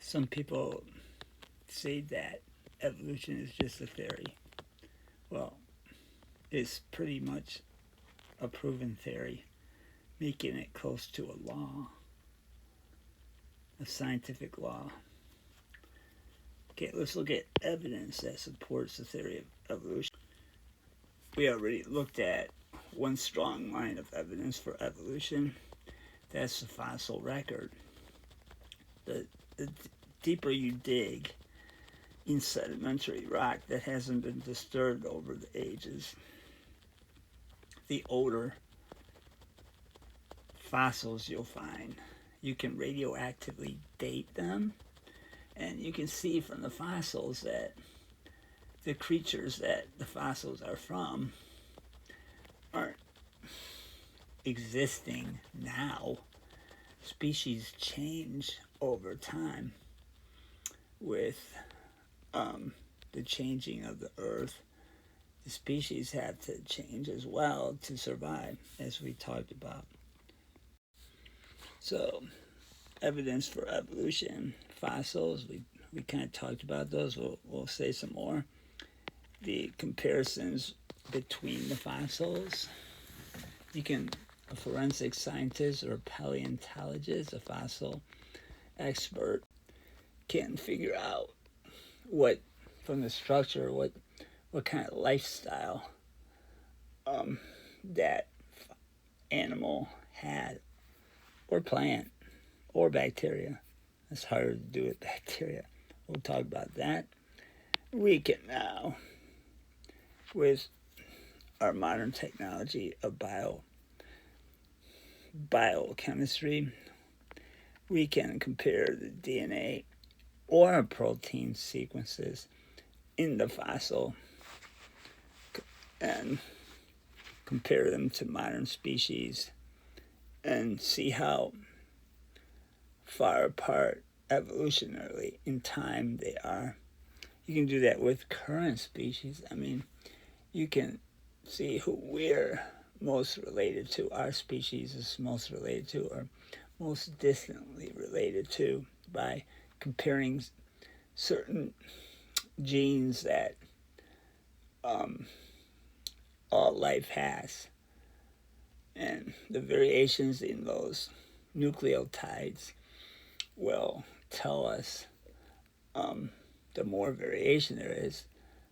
Some people say that evolution is just a theory. Well, it's pretty much a proven theory, making it close to a law, a scientific law. Okay, let's look at evidence that supports the theory of evolution. We already looked at one strong line of evidence for evolution. That's the fossil record. The deeper you dig in sedimentary rock that hasn't been disturbed over the ages, the older fossils you'll find. You can radioactively date them, and you can see from the fossils that the creatures that the fossils are from aren't existing now. Species change over time with the changing of the earth. The species have to change as well to survive, as we talked about. So, evidence for evolution, fossils, we kind of talked about those. We'll say some more. The comparisons between the fossils. A forensic scientist or paleontologist, a fossil expert, can figure out what, from the structure, what kind of lifestyle that animal had, or plant, or bacteria. It's harder to do with bacteria. We'll talk about that. We can now, with our modern technology of biochemistry, we can compare the DNA or protein sequences in the fossil and compare them to modern species and see how far apart evolutionarily in time they are. You can do that with current species. I mean, you can see who we're most related to, our species is most related to, or most distantly related to, by comparing certain genes that all life has. And the variations in those nucleotides will tell us the more variation there is,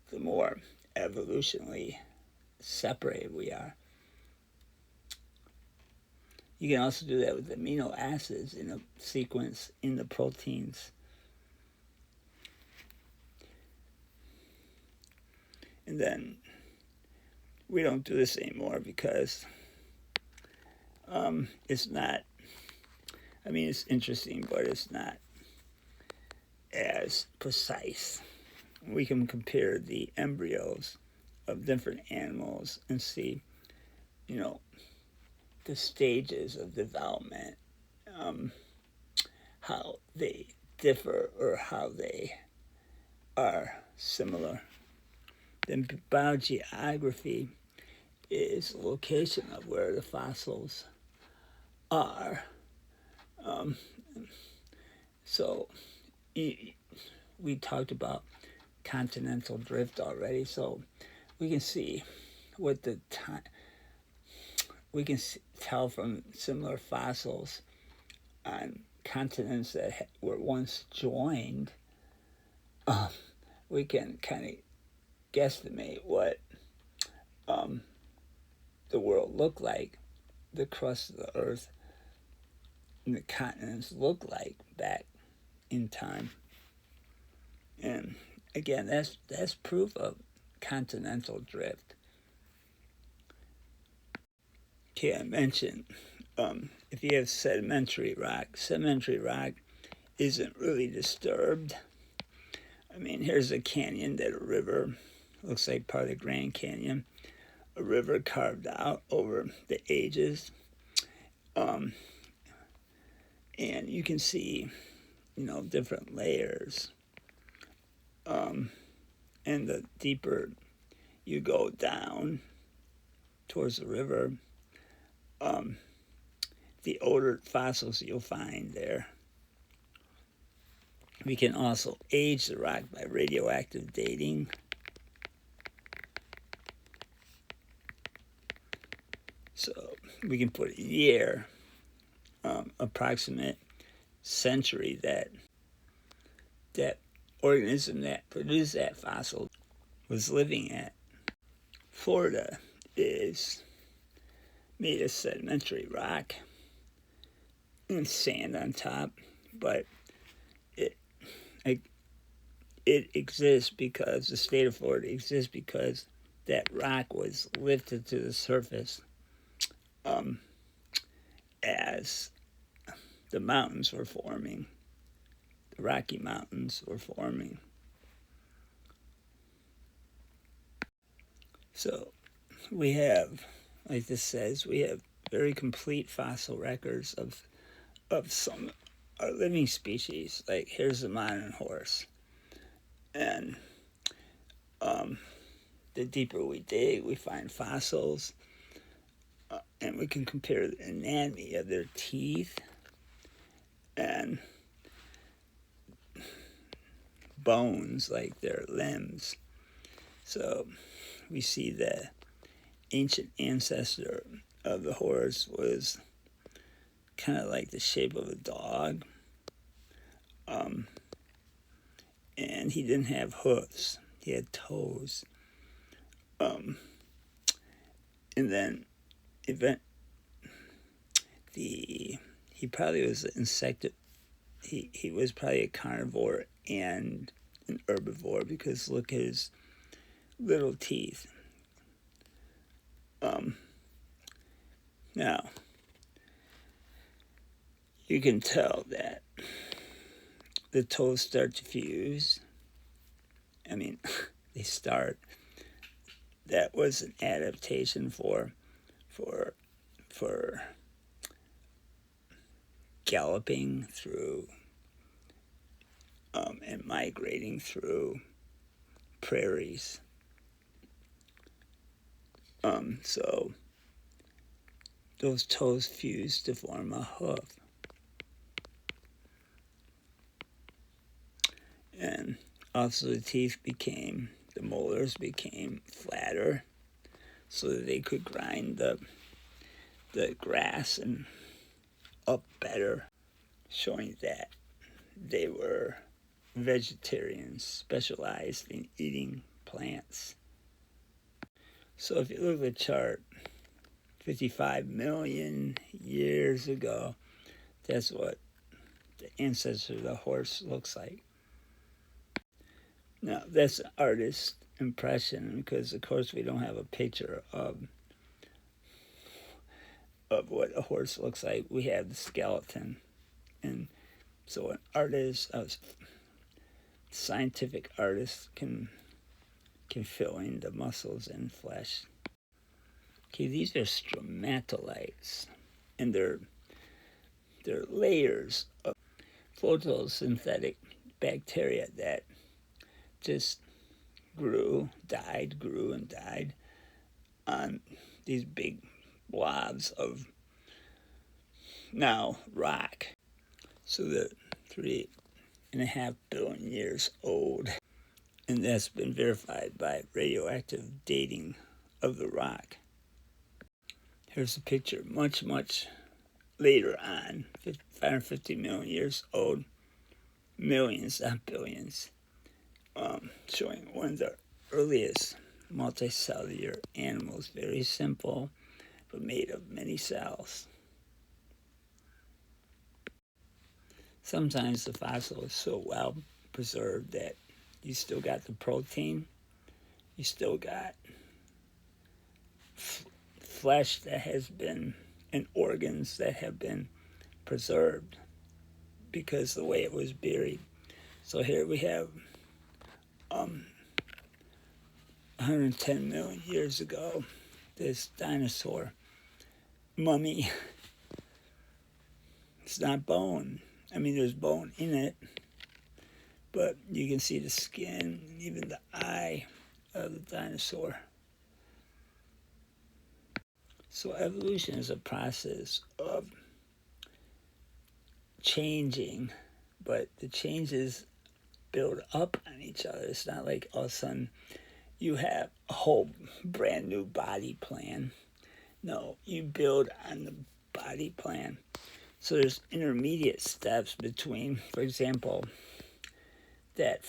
the more evolutionally separated we are. You can also do that with amino acids in a sequence in the proteins. And then we don't do this anymore because it's not, I mean, it's interesting, but it's not as precise. We can compare the embryos of different animals and see, the stages of development, how they differ or how they are similar. Then biogeography is the location of where the fossils are. So we talked about continental drift already, so we can see what the time. We can tell from similar fossils on continents that were once joined. We can kind of guesstimate what the world looked like, the crust of the earth and the continents looked like back in time. And again, that's proof of continental drift. Okay, I mentioned if you have sedimentary rock isn't really disturbed. I mean, here's a canyon that a river, looks like part of the Grand Canyon, a river carved out over the ages. And you can see, different layers. And the deeper you go down towards the river, the older fossils you'll find there. We can also age the rock by radioactive dating. So we can put a year, approximate century that organism that produced that fossil was living at. Florida is made of sedimentary rock and sand on top, but it exists because the state of Florida exists because that rock was lifted to the surface as the mountains were forming. The Rocky Mountains were forming. So we have, like this says, we have very complete fossil records of some living species. Like here's the modern horse. And the deeper we dig, we find fossils. And we can compare the anatomy of their teeth and bones, like their limbs. So we see the ancient ancestor of the horse was kind of like the shape of a dog. And he didn't have hoofs. He had toes. And then he probably was an he was probably a carnivore and an herbivore, because look at his little teeth. Now you can tell that the toes start to fuse. I mean, they start. That was an adaptation for galloping through and migrating through prairies. So those toes fused to form a hoof. And also the molars became flatter so that they could grind the grass and up better, showing that they were vegetarians specialized in eating plants. So if you look at the chart, 55 million years ago, that's what the ancestor of the horse looks like. Now, that's an artist's impression, because, of course, we don't have a picture of what a horse looks like. We have the skeleton. And so an artist, a scientific artist, can fill in the muscles and flesh. Okay, these are stromatolites, and they're layers of photosynthetic bacteria that just grew and died on these big blobs of now rock. So they're 3.5 billion years old, and that's been verified by radioactive dating of the rock. Here's a picture much later on, 550 million years old, millions, not billions, showing one of the earliest multicellular animals, very simple, but made of many cells. Sometimes the fossil is so well preserved that you still got the protein, you still got flesh that has been, and organs that have been preserved because the way it was buried. So here we have 110 million years ago, this dinosaur mummy. It's not bone. I mean, there's bone in it, but you can see the skin, even the eye of the dinosaur. So evolution is a process of changing, but the changes build up on each other. It's not like all of a sudden you have a whole brand new body plan. No, you build on the body plan. So there's intermediate steps between, for example, that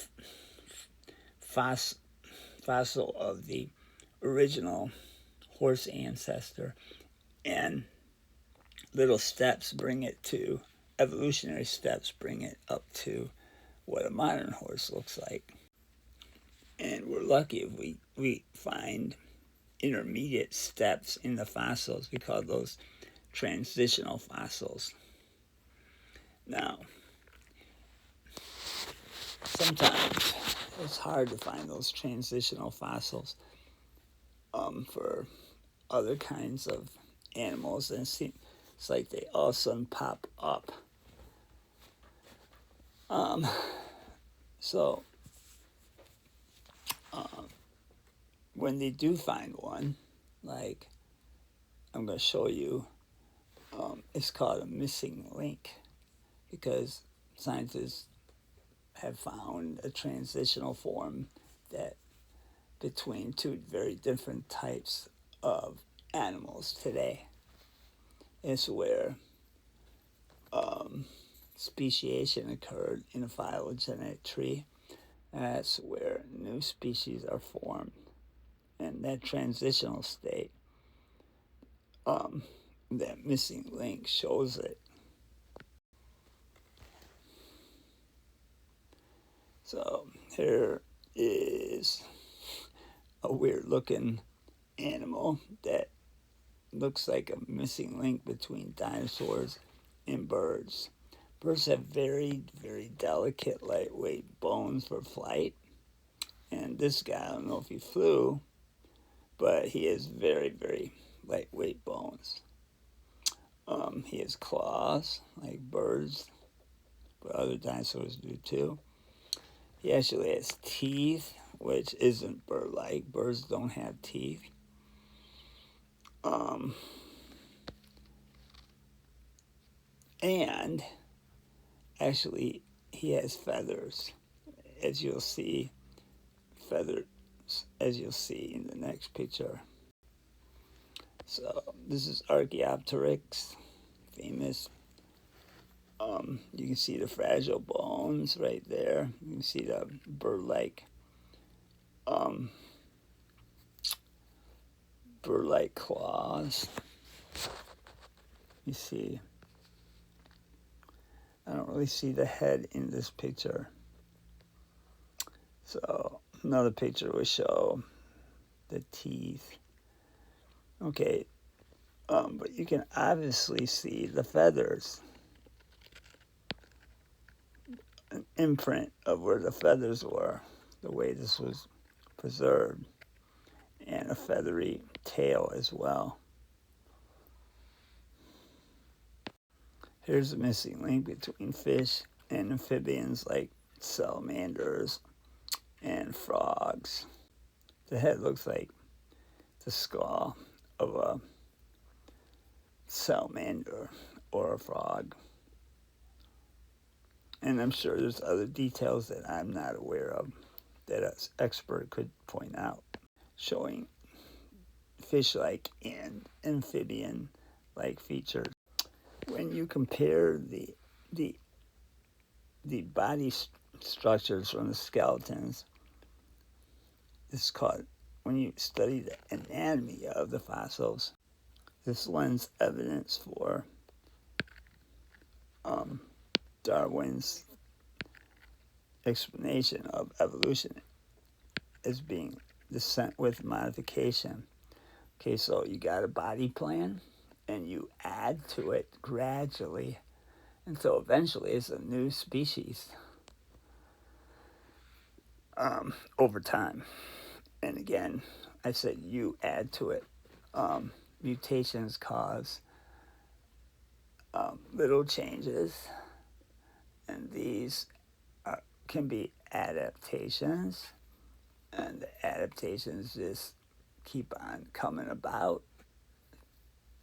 fossil of the original horse ancestor, and little steps bring it to, evolutionary steps bring it up to what a modern horse looks like. And we're lucky if we find intermediate steps in the fossils. We call those transitional fossils. Now, sometimes it's hard to find those transitional fossils for other kinds of animals, and it's like they all of a sudden pop up. So when they do find one, like I'm going to show you, it's called a missing link, because scientists have found a transitional form that between two very different types of animals today. It's where speciation occurred in a phylogenetic tree. That's where new species are formed. And that transitional state, that missing link shows it. So here is a weird looking animal that looks like a missing link between dinosaurs and birds. Birds have very, very delicate, lightweight bones for flight. And this guy, I don't know if he flew, but he has very, very lightweight bones. He has claws like birds, but other dinosaurs do too. He actually has teeth, which isn't bird-like. Birds don't have teeth. And actually, he has feathers, as you'll see. Feathers, as you'll see in the next picture. So this is Archaeopteryx, famous. You can see the fragile bones right there. You can see the bird-like claws. You see, I don't really see the head in this picture. So another picture will show the teeth. Okay, but you can obviously see the feathers. An imprint of where the feathers were, the way this was preserved, and a feathery tail as well. Here's the missing link between fish and amphibians like salamanders and frogs. The head looks like the skull of a salamander or a frog. And I'm sure there's other details that I'm not aware of that an expert could point out, showing fish-like and amphibian-like features. When you compare the body structures from the skeletons, it's called, when you study the anatomy of the fossils, this lends evidence for Darwin's explanation of evolution as being descent with modification. Okay, so you got a body plan, and you add to it gradually until eventually it's a new species over time. And again, I said you add to it. Mutations cause little changes, and these can be adaptations, and the adaptations just keep on coming about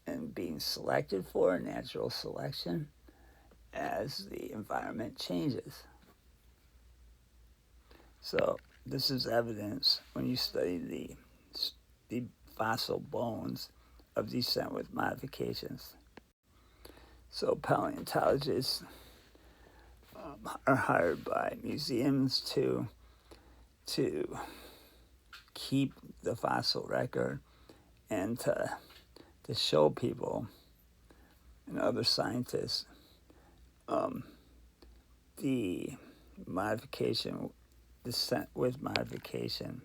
and being selected for, natural selection, as the environment changes. So this is evidence when you study the fossil bones of descent with modifications. So paleontologists are hired by museums to keep the fossil record and to show people and other scientists the modification, descent with modification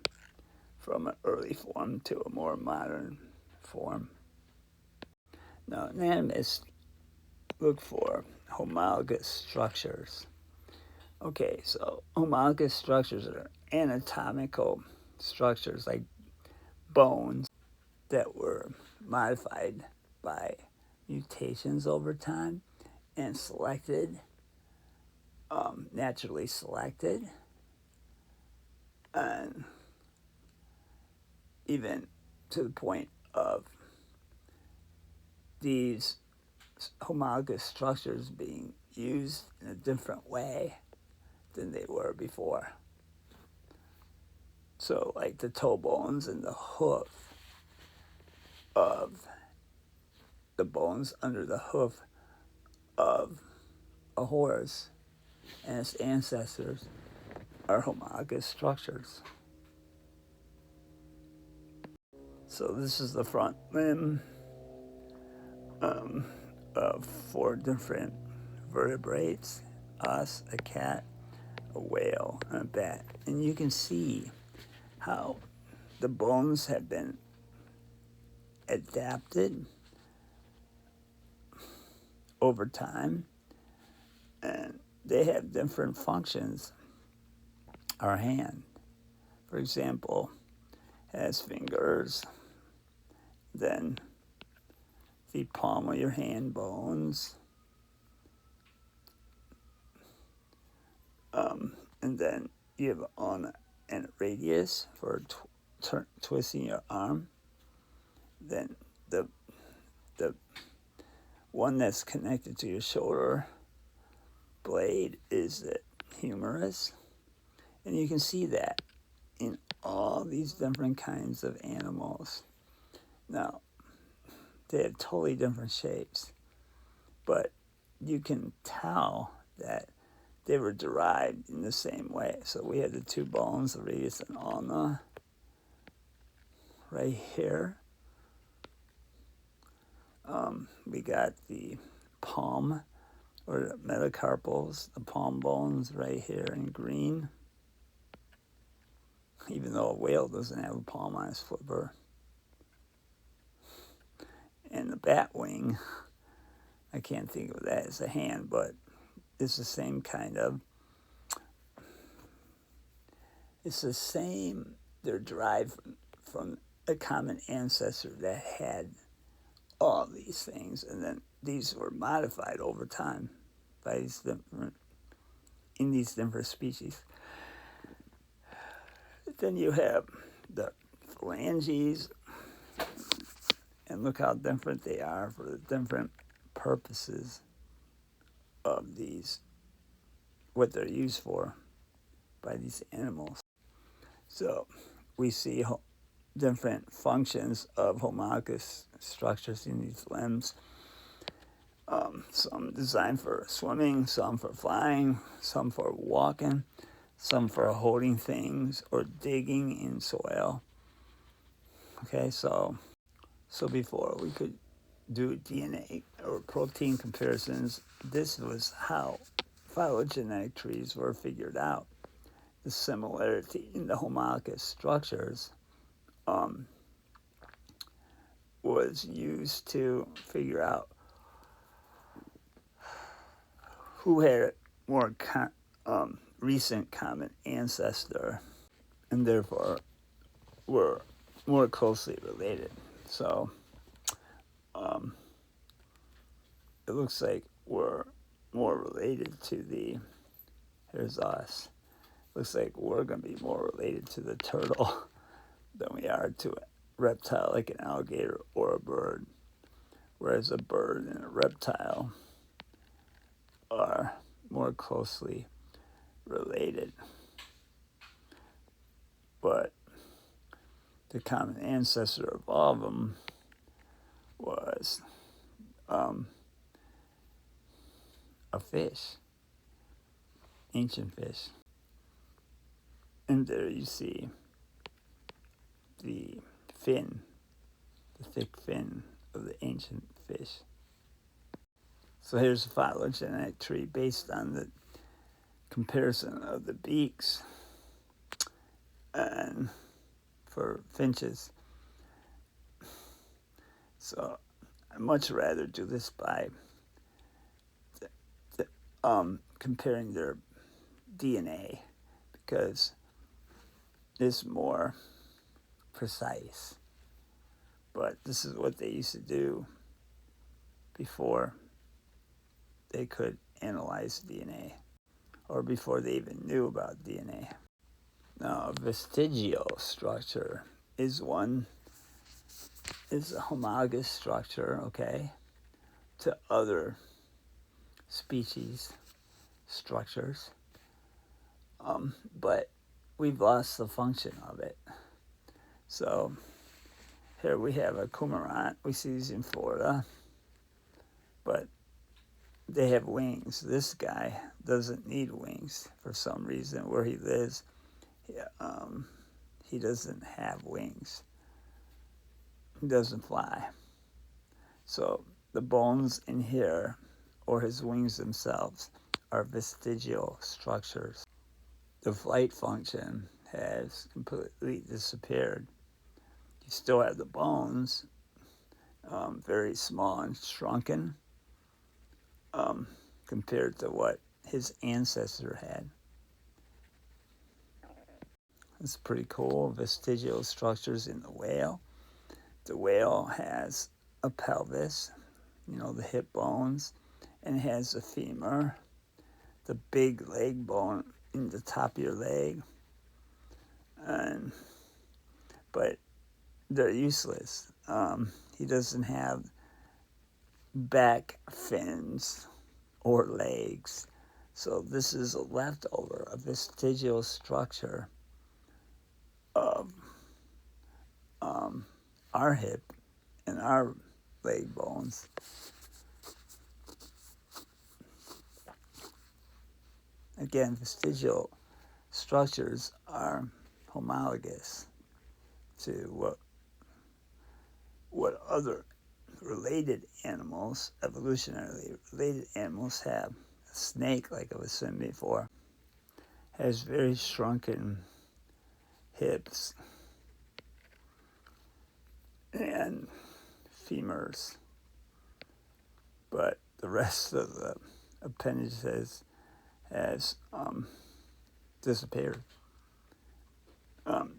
from an early form to a more modern form. Now, anatomists look for homologous structures. Okay, so homologous structures are anatomical structures like bones that were modified by mutations over time and selected, naturally selected, and even to the point of these homologous structures being used in a different way than they were before. So, like the toe bones and the hoof of the bones under the hoof of a horse and its ancestors are homologous structures. So this is the front limb of 4 different vertebrates: us, a cat, a whale, and a bat. And you can see how the bones have been adapted over time, and they have different functions. Our hand, for example, has fingers, then the palm of your hand bones, and then you have on and radius for twisting your arm. Then the one that's connected to your shoulder blade is the humerus, and you can see that in all these different kinds of animals. Now, they have totally different shapes, but you can tell that they were derived in the same way. So we have the 2 bones, the radius and ulna, right here. We got the palm, or the metacarpals, the palm bones right here in green, even though a whale doesn't have a palm on its flipper. And the bat wing, I can't think of that as a hand, but it's the same kind of, it's the same, they're derived from a common ancestor that had all these things, and then these were modified over time by in these different species. Then you have the phalanges, and look how different they are for the different purposes of these, what they're used for by these animals. So we see different functions of homologous structures in these limbs. Some designed for swimming, some for flying, some for walking, some for holding things or digging in soil. Okay, so before we could do DNA or protein comparisons, this was how phylogenetic trees were figured out. The similarity in the homologous structures was used to figure out who had more recent common ancestor and therefore were more closely related. So it looks like we're more related to here's us. Looks like we're going to be more related to the turtle than we are to a reptile like an alligator or a bird. Whereas a bird and a reptile are more closely related. but the common ancestor of all of them was a fish, ancient fish. And there you see the fin, the thick fin of the ancient fish. So here's a phylogenetic tree based on the comparison of the beaks and for finches. So I'd much rather do this by comparing their DNA because it's more precise. But this is what they used to do before they could analyze DNA or before they even knew about DNA. Now, a vestigial structure is a homologous structure, okay, to other species structures, but we've lost the function of it. So here we have a cormorant. We see these in Florida, but they have wings. This guy doesn't need wings for some reason. Where he lives, he doesn't have wings. He doesn't fly. So the bones in here, or his wings themselves, are vestigial structures. The flight function has completely disappeared. You still have the bones, very small and shrunken, compared to what his ancestor had. It's pretty cool. Vestigial structures in the whale. The whale has a pelvis, the hip bones, and has a femur, the big leg bone in the top of your leg. But they're useless. He doesn't have back fins or legs. So this is a leftover, a vestigial structure of our hip and our leg bones. Again, vestigial structures are homologous to what other related animals, evolutionarily related animals, have. A snake, like I was saying before, has very shrunken hips and femurs, but the rest of the appendage has disappeared.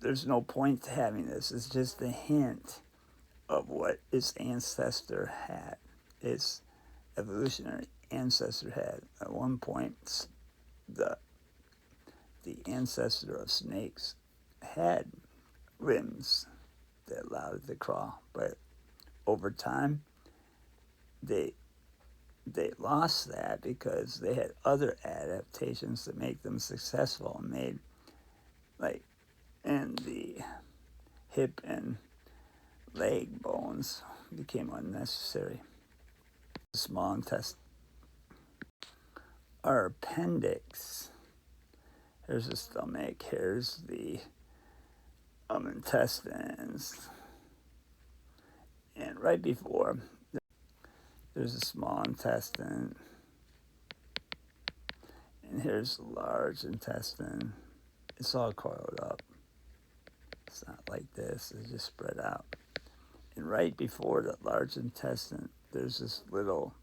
There's no point to having this. It's just a hint of what its ancestor had, its evolutionary ancestor had. At one point, the ancestor of snakes had limbs that allowed it to crawl, but over time, they lost that because they had other adaptations to make them successful and made, and the hip and leg bones became unnecessary. The small intestine. Our appendix. Here's the stomach. Here's the intestines. And right before, there's a small intestine. And here's the large intestine. It's all coiled up. It's not like this. It's just spread out. And right before the large intestine, there's this little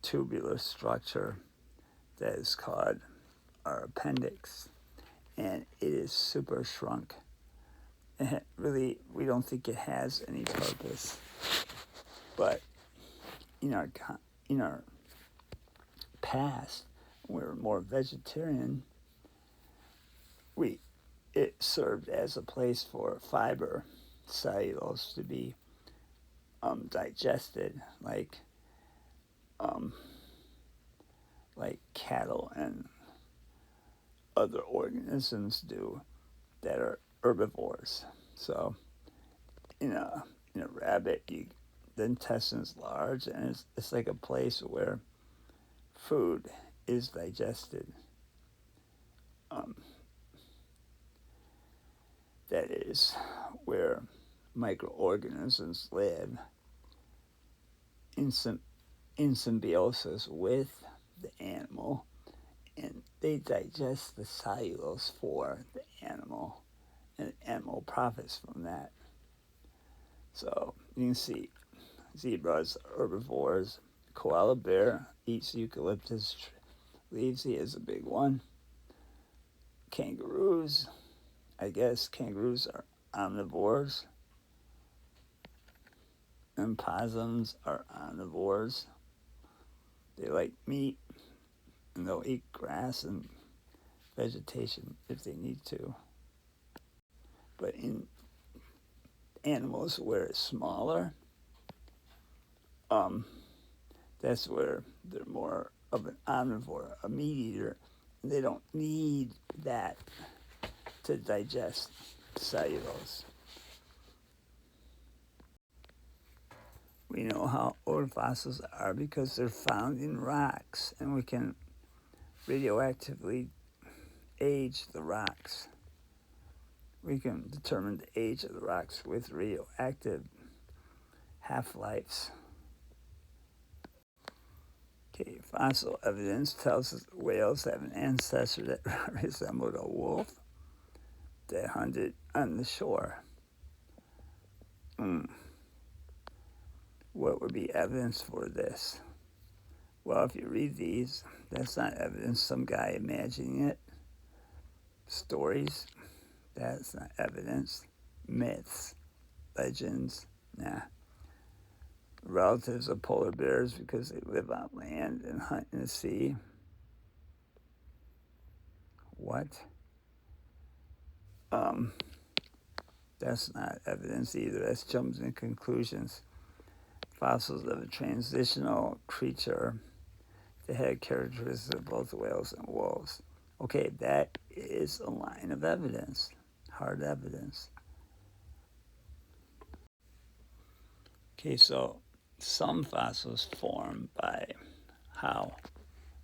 tubular structure that is called our appendix. And it is super shrunk. Really, we don't think it has any purpose. But in our past, when we were more vegetarian, it served as a place for fiber, cellulose, to be digested, like cattle and other organisms do that are herbivores. So in a rabbit, the intestine's large, and it's like a place where food is digested. That is where microorganisms live in symbiosis with the animal, and they digest the cellulose for the animal, and the animal profits from that. So you can see zebras are herbivores. Koala bear eats eucalyptus leaves. He is a big one. Kangaroos, I guess kangaroos are omnivores. And possums are omnivores. They like meat, and they'll eat grass and vegetation if they need to. But in animals where it's smaller, that's where they're more of an omnivore, a meat eater. And they don't need that to digest cellulose. We know how old fossils are because they're found in rocks, and we can radioactively age the rocks. We can determine the age of the rocks with radioactive half-lives. Okay, fossil evidence tells us that whales have an ancestor that resembled a wolf that hunted on the shore. What would be evidence for this? Well, if you read these, that's not evidence. Some guy imagining it. Stories, that's not evidence. Myths, legends, nah. Relatives of polar bears because they live on land and hunt in the sea. What? That's not evidence either. That's jumps in conclusions. Fossils of a transitional creature that had characteristics of both whales and wolves. Okay, that is a line of evidence, hard evidence. Okay, so some fossils form by how?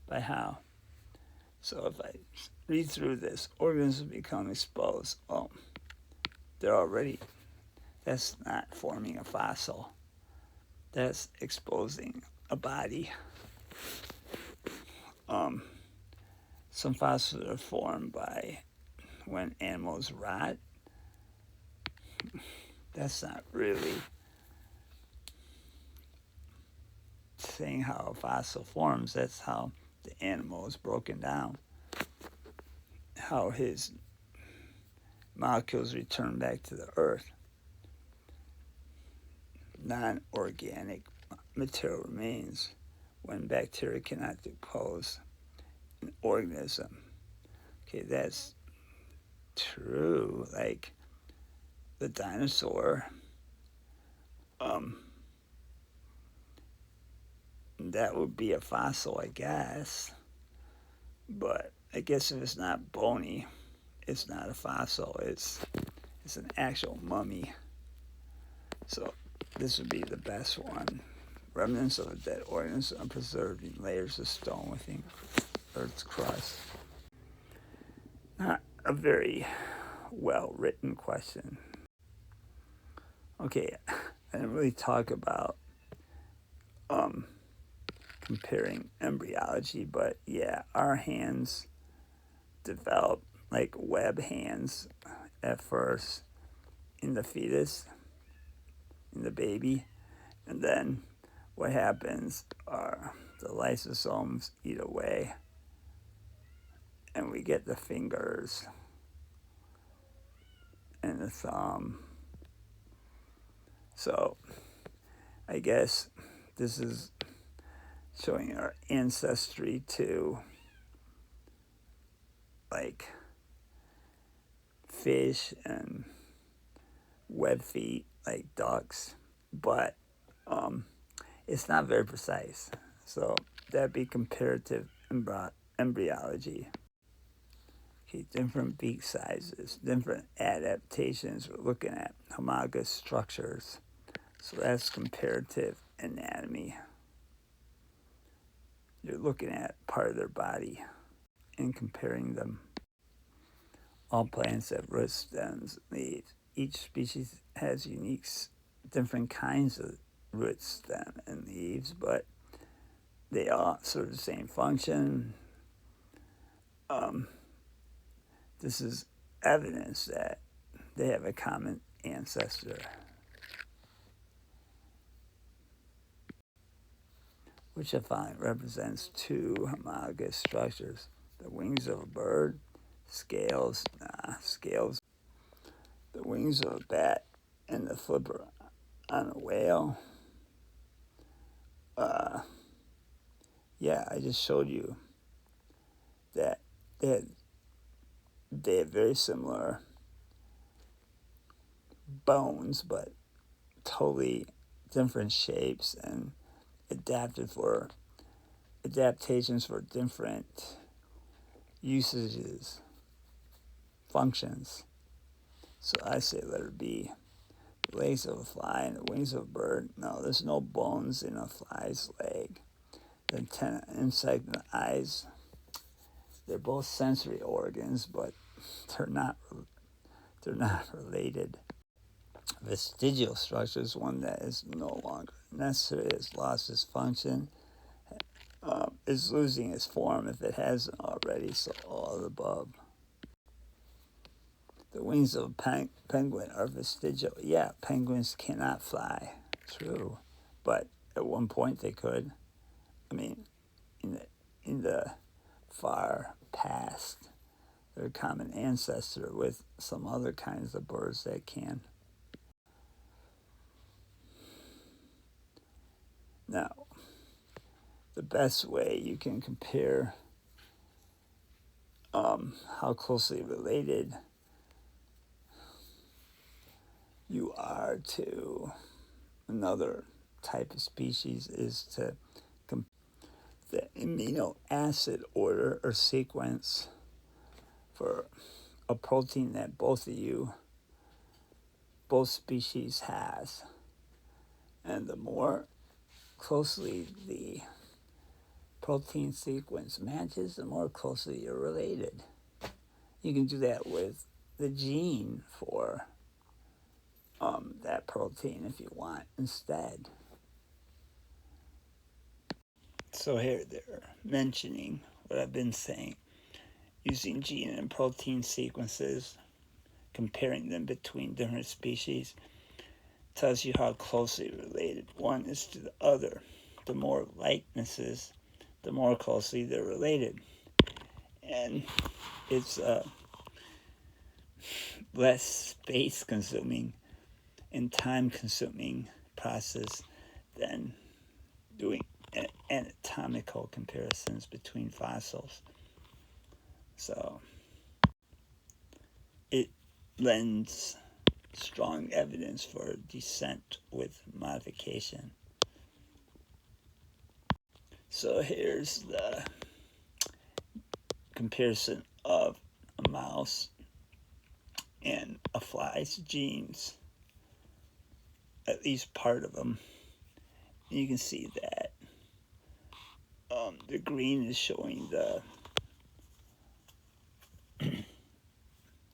By how? So if I read through this, organisms become exposed. Well, that's not forming a fossil. That's exposing a body. Some fossils are formed by when animals rot. That's not really saying how a fossil forms. That's how the animal is broken down, how his molecules return back to the earth. Non-organic material remains when bacteria cannot decompose an organism. Okay, that's true. Like the dinosaur, that would be a fossil, I guess. But I guess if it's not bony, it's not a fossil. It's an actual mummy. So this would be the best one. Remnants of a dead organism are preserved in layers of stone within Earth's crust. Not a very well-written question. Okay, I didn't really talk about comparing embryology, but yeah, our hands develop like web hands at first in the fetus, in the baby, and then what happens are the lysosomes eat away and we get the fingers and the thumb. So I guess this is showing our ancestry to like fish and web feet like ducks, but it's not very precise. So that'd be comparative embryology. Okay, different beak sizes, different adaptations. We're looking at homologous structures. So that's comparative anatomy. You're looking at part of their body and comparing them. All plants have roots, stems, leaves. Each species has unique, different kinds of roots, stem, and leaves, but they all serve the same function. This is evidence that they have a common ancestor. Which I find represents two homologous structures. The wings of a bird, scales, the wings of a bat, and the flipper on a whale. Yeah, I just showed you that they have very similar bones, but totally different shapes and adaptations for different usages, functions. So I say letter B. The legs of a fly and the wings of a bird. No, there's no bones in a fly's leg. The antenna, insect, and the eyes. They're both sensory organs, but they're not related. Vestigial structure is one that is no longer necessary, has lost its function, is losing its form if it hasn't already. So all of the above. The wings of a penguin are vestigial. Yeah, penguins cannot fly. True. But at one point they could. I mean, in the far past, they're a common ancestor with some other kinds of birds that can. Now, the best way you can compare how closely related you are to another type of species is to compare the amino acid order or sequence for a protein that both species has. And the more closely the protein sequence matches, the more closely you're related. You can do that with the gene for that protein if you want instead. So here they're mentioning what I've been saying, using gene and protein sequences, comparing them between different species, tells you how closely related one is to the other. The more likenesses, the more closely they're related. And it's less space consuming and time consuming process than doing anatomical comparisons between fossils. So it lends strong evidence for descent with modification. So here's the comparison of a mouse and a fly's genes, at least part of them. And you can see that the green is showing the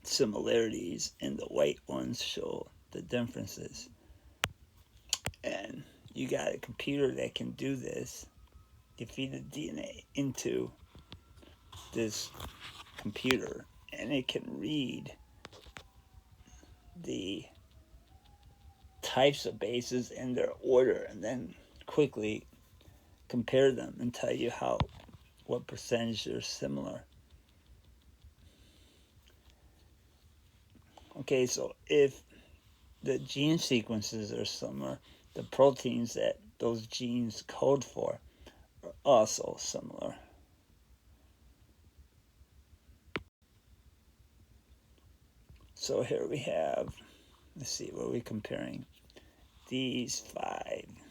similarities and the white ones show the differences. And you got a computer that can do this. You feed the DNA into this computer and it can read the types of bases in their order and then quickly compare them and tell you what percentage are similar. Okay, so if the gene sequences are similar, the proteins that those genes code for are also similar. So here we have, let's see, what are we comparing? These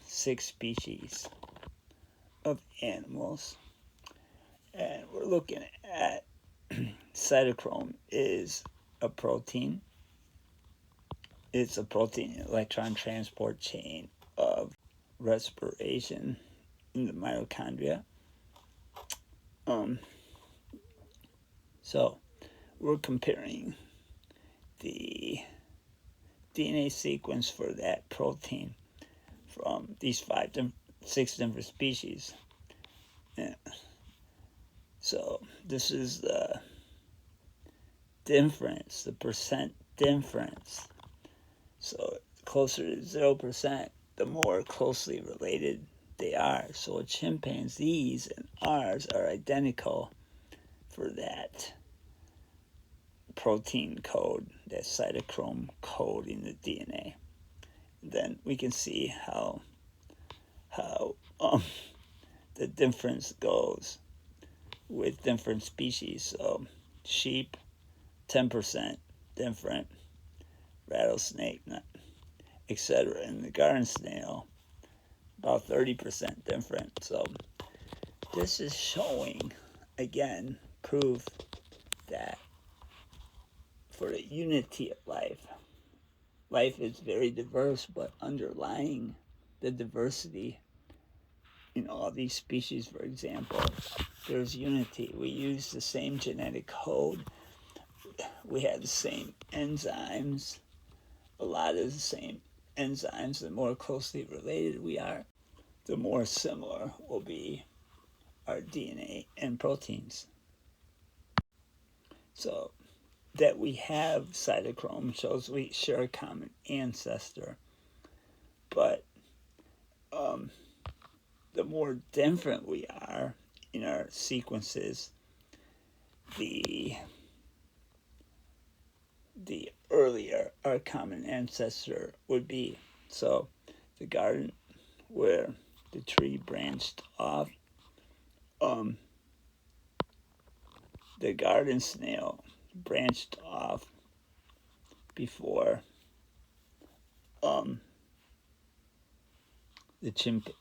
6 species of animals. And we're looking at cytochrome is a protein. It's a protein electron transport chain of respiration in the mitochondria. So we're comparing the DNA sequence for that protein from these 6 different species. Yeah. So this is the difference, the percent difference. So closer to 0%, the more closely related they are. So chimpanzees and ours are identical for that protein code, that cytochrome code in the DNA. Then we can see how the difference goes with different species. So sheep, 10% different, rattlesnake, etc. And the garden snail, about 30% different. So this is showing, again, proof that for the unity of life is very diverse, but underlying the diversity in all these species, for example, there's unity. We use the same genetic code. We have the same enzymes, a lot of the same enzymes. The more closely related we are, the more similar will be our DNA and proteins. So that we have cytochrome shows we share a common ancestor. But the more different we are in our sequences, the earlier our common ancestor would be. So the garden where the tree branched off, the garden snail branched off before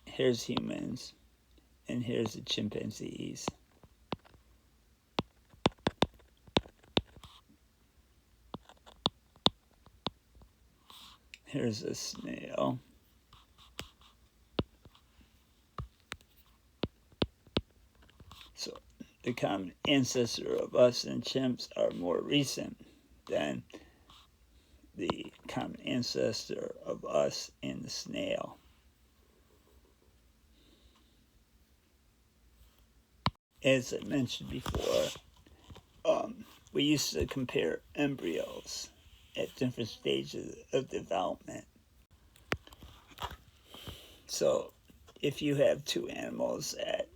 here's humans and here's the chimpanzees. Here's a snail. So the common ancestor of us and chimps are more recent than the common ancestor of us and the snail. As I mentioned before, we used to compare embryos at different stages of development. So if you have two animals that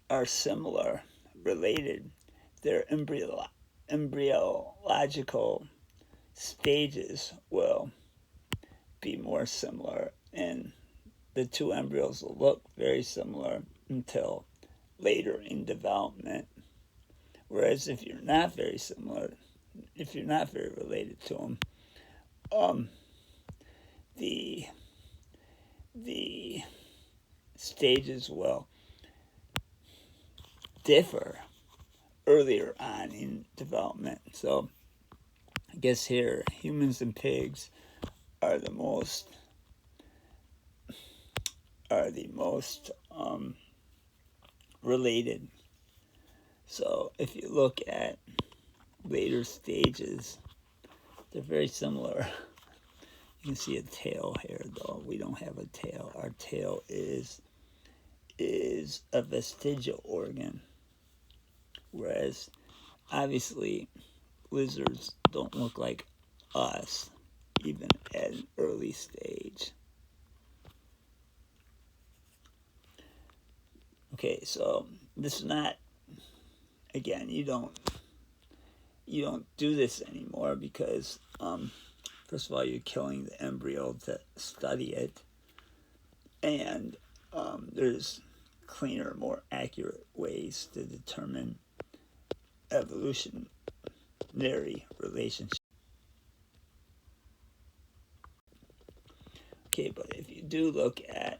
are similar, related, their embryological stages will be more similar, and the two embryos will look very similar until later in development. Whereas if you're not very similar, if you're not very related to them, the stages will differ earlier on in development. So I guess here humans and pigs are the most related. So if you look at later stages, they're very similar. You can see a tail here, though. We don't have a tail. Our tail is a vestigial organ, whereas obviously lizards don't look like us, even at an early stage. Okay, so this is not, again, you don't do this anymore because first of all, you're killing the embryo to study it, and there's cleaner, more accurate ways to determine evolutionary relationship. Okay, but if you do look at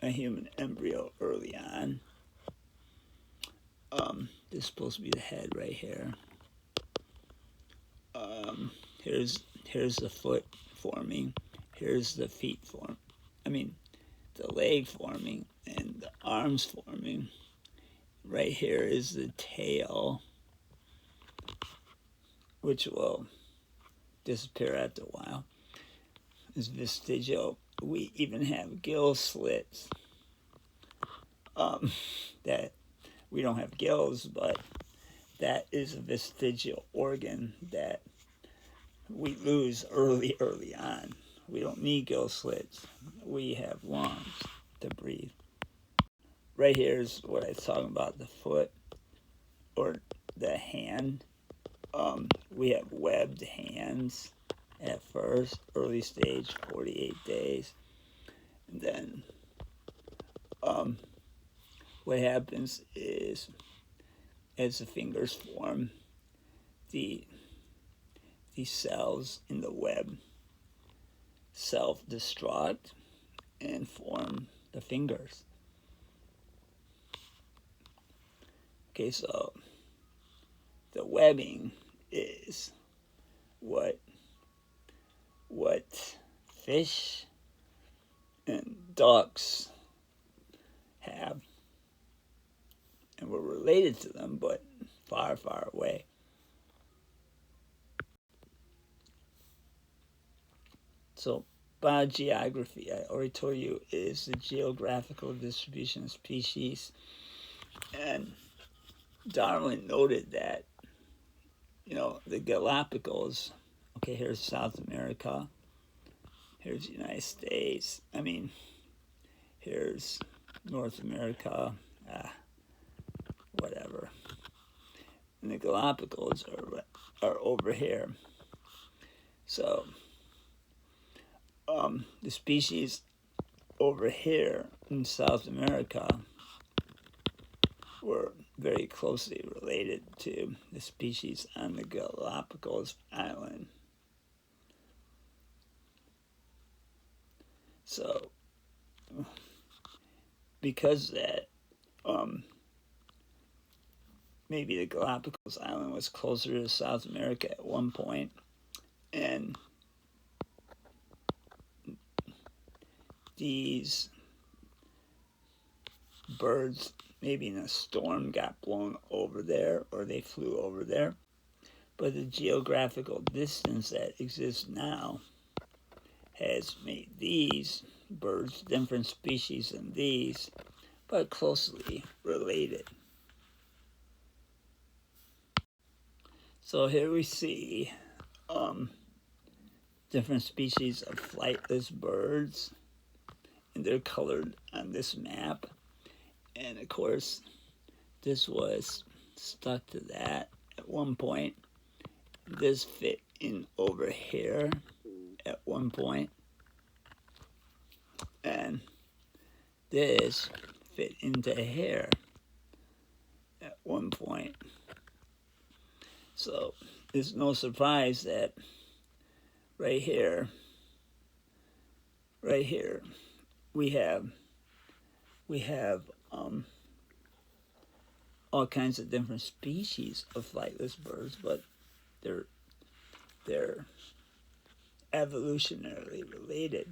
a human embryo early on, this is supposed to be the head right here. here's the foot forming, here's the feet the leg forming, and the arms forming. Right here is the tail, which will disappear after a while. It's vestigial. We even have gill slits. That we don't have gills, but that is a vestigial organ that we lose early on. We don't need gill slits. We have lungs to breathe. Right here is what I was talking about, the foot or the hand. We have webbed hands at first, early stage, 48 days. And then what happens is, as the fingers form, the cells in the web self-destruct and form the fingers. Okay, so the webbing is what fish and ducks have, and we're related to them, but far, far away. So biogeography, I already told you, is the geographical distribution of species. And Darwin noted that, the Galapagos, okay, here's South America, here's the United States, here's North America, whatever. And the Galapagos are over here. So the species over here in South America were very closely related to the species on the Galapagos Island. So because that maybe the Galapagos Island was closer to South America at one point, and these birds, maybe in a storm, got blown over there, or they flew over there. But the geographical distance that exists now has made these birds different species than these, but closely related. So here we see different species of flightless birds, and they're colored on this map. And of course, this was stuck to that at one point. This fit in over here at one point. And this fit into here at one point. So it's no surprise that right here, we have all kinds of different species of flightless birds, but they're evolutionarily related.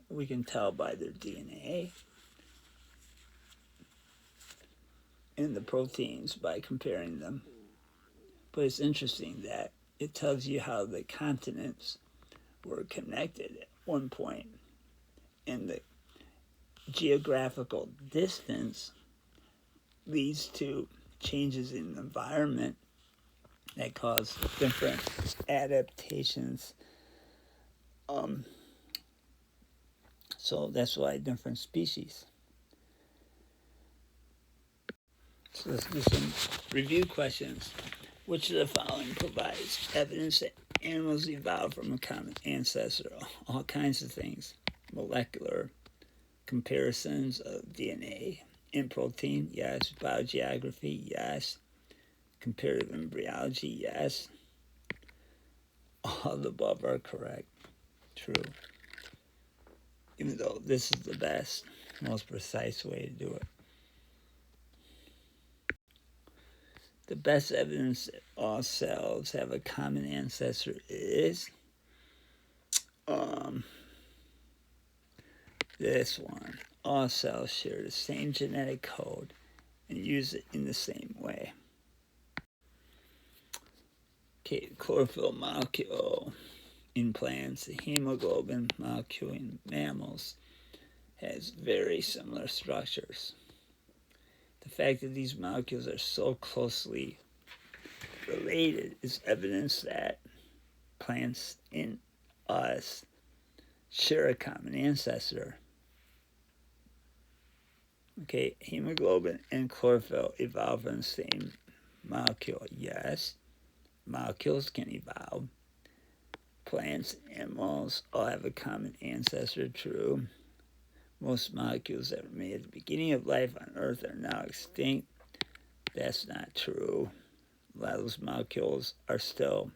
We can tell by their DNA and the proteins by comparing them. But it's interesting that it tells you how the continents were connected at one point, and the geographical distance leads to changes in the environment that cause different adaptations. So that's why different species. So let's do some review questions. Which of the following provides evidence that animals evolved from a common ancestor? All kinds of things. Molecular comparisons of DNA and protein, yes. Biogeography, yes. Comparative embryology, yes. All the above are correct. True. Even though this is the best, most precise way to do it. the best evidence that all cells have a common ancestor is this one. All cells share the same genetic code and use it in the same way. Okay, the chlorophyll molecule in plants, the hemoglobin molecule in mammals, has very similar structures. The fact that these molecules are so closely related is evidence that plants in us share a common ancestor. Okay, hemoglobin and chlorophyll evolve from the same molecule. Yes, molecules can evolve. Plants and animals all have a common ancestor, true. Most molecules that were made at the beginning of life on Earth are now extinct. That's not true. A lot of those molecules are still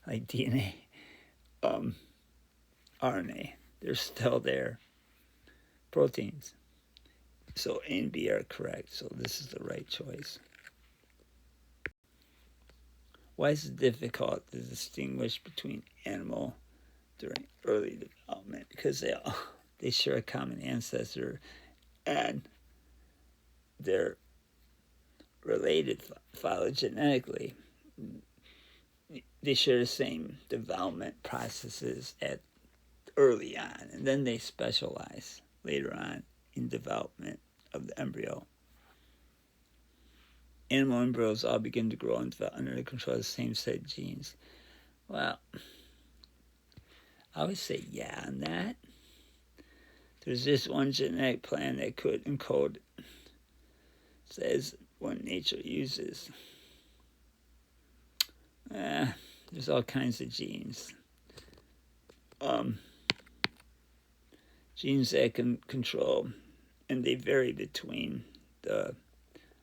like DNA, RNA. They're still there. Proteins. So A and B are correct. So this is the right choice. Why is it difficult to distinguish between animal during early development? Because they share a common ancestor and they're related phylogenetically. They share the same development processes at early on, and then they specialize later on in development of the embryo. Animal embryos all begin to grow and develop under the control of the same set of genes. Well, I would say yeah on that. There's this one genetic plan that could encode, says what nature uses. There's all kinds of genes. Genes that can control, and they vary between the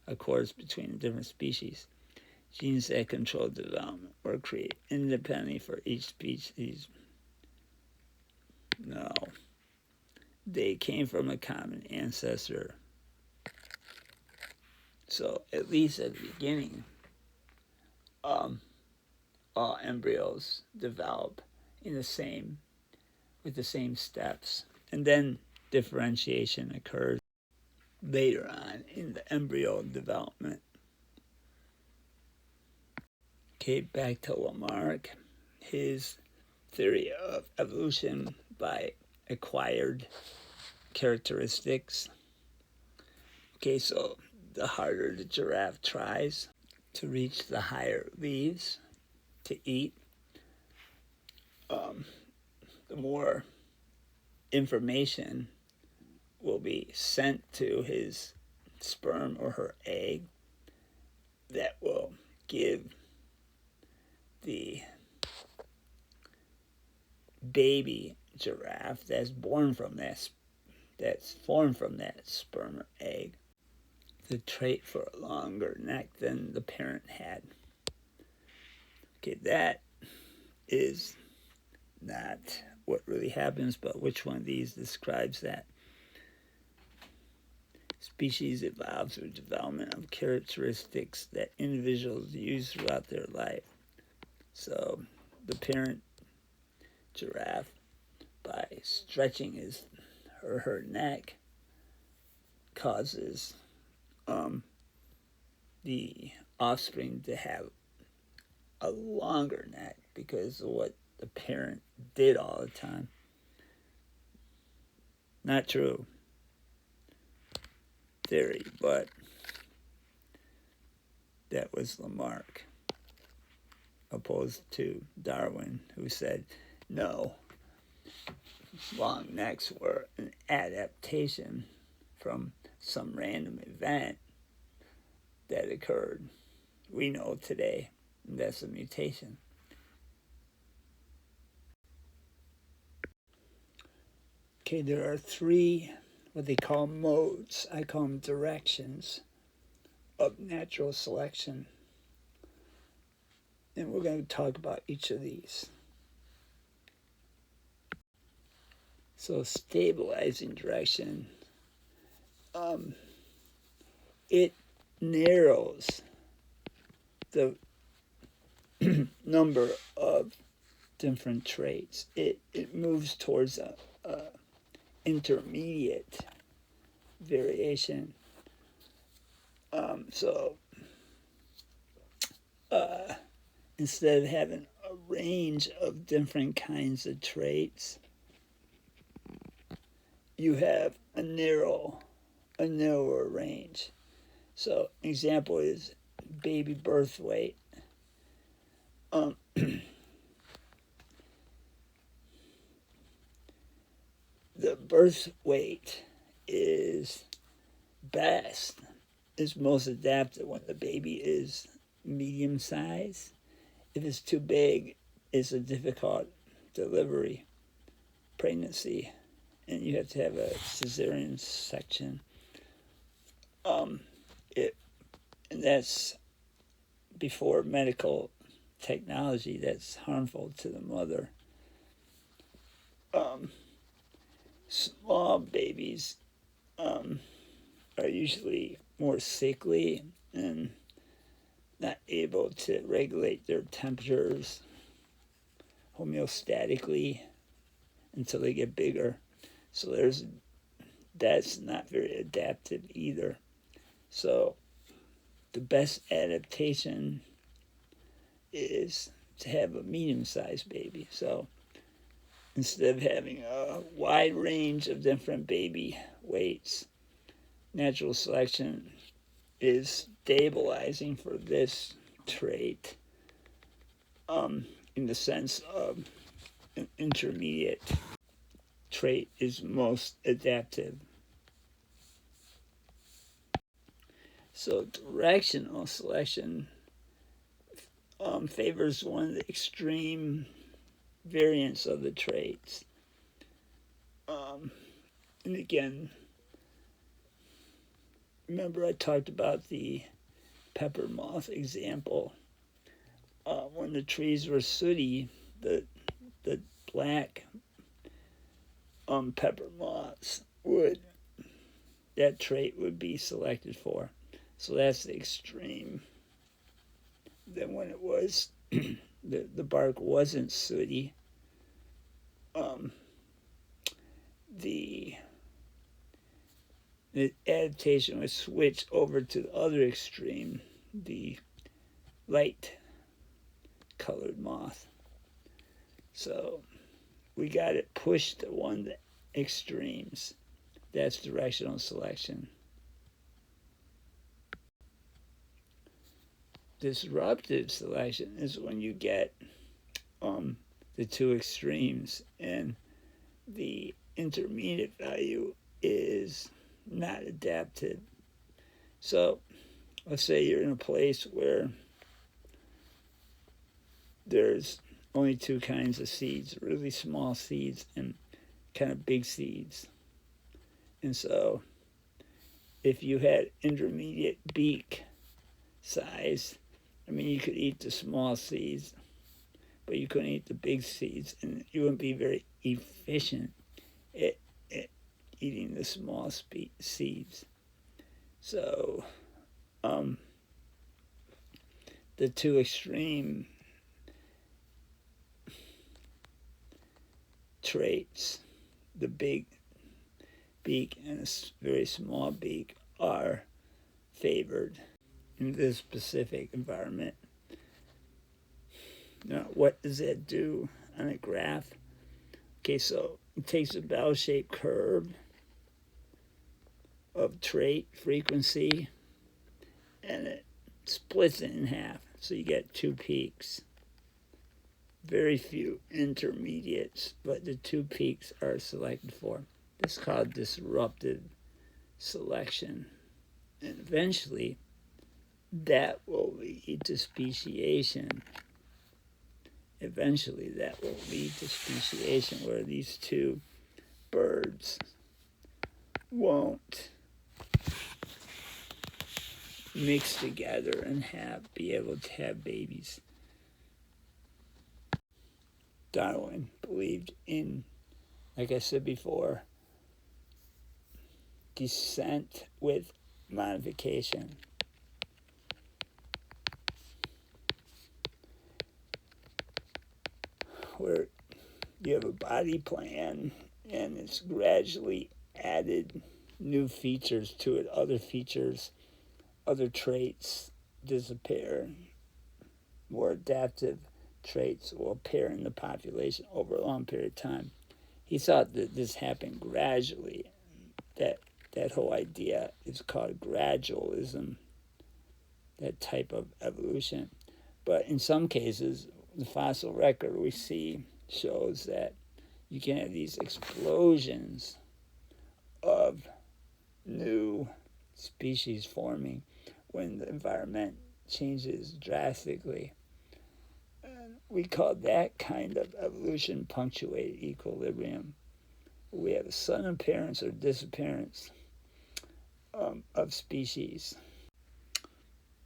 accords between the different species. Genes that control development or create independently for each species. No. They came from a common ancestor. So at least at the beginning, all embryos develop in with the same steps. And then differentiation occurs later on in the embryo development. Okay, back to Lamarck. His theory of evolution by acquired characteristics. Okay, so the harder the giraffe tries to reach the higher leaves to eat, the more information will be sent to his sperm or her egg that will give the baby giraffe that's formed from that sperm or egg the trait for a longer neck than the parent had. Okay, that is not what really happens, but which one of these describes that? Species evolve through development of characteristics that individuals use throughout their life. So the parent giraffe, by stretching his or her neck, causes the offspring to have a longer neck because of what the parent did all the time. Not true theory, but that was Lamarck, opposed to Darwin, who said no, long necks were an adaptation from some random event that occurred. We know today that's a mutation. Okay, there are three what they call modes. I call them directions of natural selection. And we're going to talk about each of these. So stabilizing direction, it narrows the number of different traits. It moves towards a intermediate variation. So instead of having a range of different kinds of traits, you have a narrower range. So example is baby birth weight. The birth weight is most adapted when the baby is medium size. If it's too big, it's a difficult delivery, pregnancy, and you have to have a cesarean section. And that's before medical technology that's harmful to the mother. Small babies are usually more sickly and not able to regulate their temperatures homeostatically until they get bigger. So that's not very adaptive either. So the best adaptation is to have a medium-sized baby. So instead of having a wide range of different baby weights, natural selection is stabilizing for this trait in the sense of an intermediate trait is most adaptive. So directional selection favors one of the extreme variants of the traits. And again, remember I talked about the pepper moth example. When the trees were sooty, the black pepper moths that trait would be selected for. So that's the extreme. Then when it was the bark wasn't sooty, the adaptation would switch over to the other extreme, the light colored moth. So we got it pushed to one of the extremes. That's directional selection. Disruptive selection is when you get the two extremes and the intermediate value is not adapted. So let's say you're in a place where there's only two kinds of seeds, really small seeds and kind of big seeds. And so if you had intermediate beak size, I mean, you could eat the small seeds, but you couldn't eat the big seeds, and you wouldn't be very efficient at eating the small seeds. So the two extreme traits, the big beak and a very small beak, are favored in this specific environment. Now, what does that do on a graph? Okay, so it takes a bell-shaped curve of trait frequency and it splits it in half. So you get two peaks. Very few intermediates, but the two peaks are selected for. This is called disruptive selection. And eventually, that will lead to speciation. Eventually, that will lead to speciation where these two birds won't mix together and be able to have babies. Darwin believed in, like I said before, descent with modification. where you have a body plan and it's gradually added new features to it. Other features, other traits disappear. More adaptive traits will appear in the population over a long period of time. He thought that this happened gradually. That whole idea is called gradualism, that type of evolution. But in some cases, the fossil record we see shows that you can have these explosions of new species forming when the environment changes drastically. And we call that kind of evolution punctuated equilibrium. We have a sudden appearance or disappearance of species.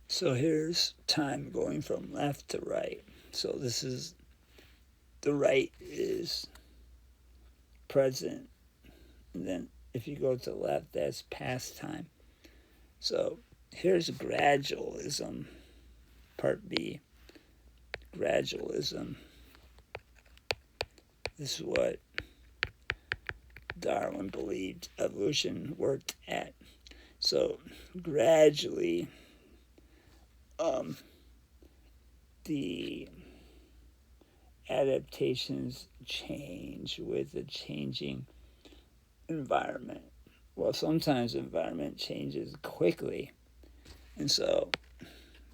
So here's time going from left to right. So this is, the right is present, and then if you go to the left, that's past time. So here's gradualism, part B. Gradualism. This is what Darwin believed evolution worked at. So gradually, the adaptations change with the changing environment. Well, sometimes the environment changes quickly, and so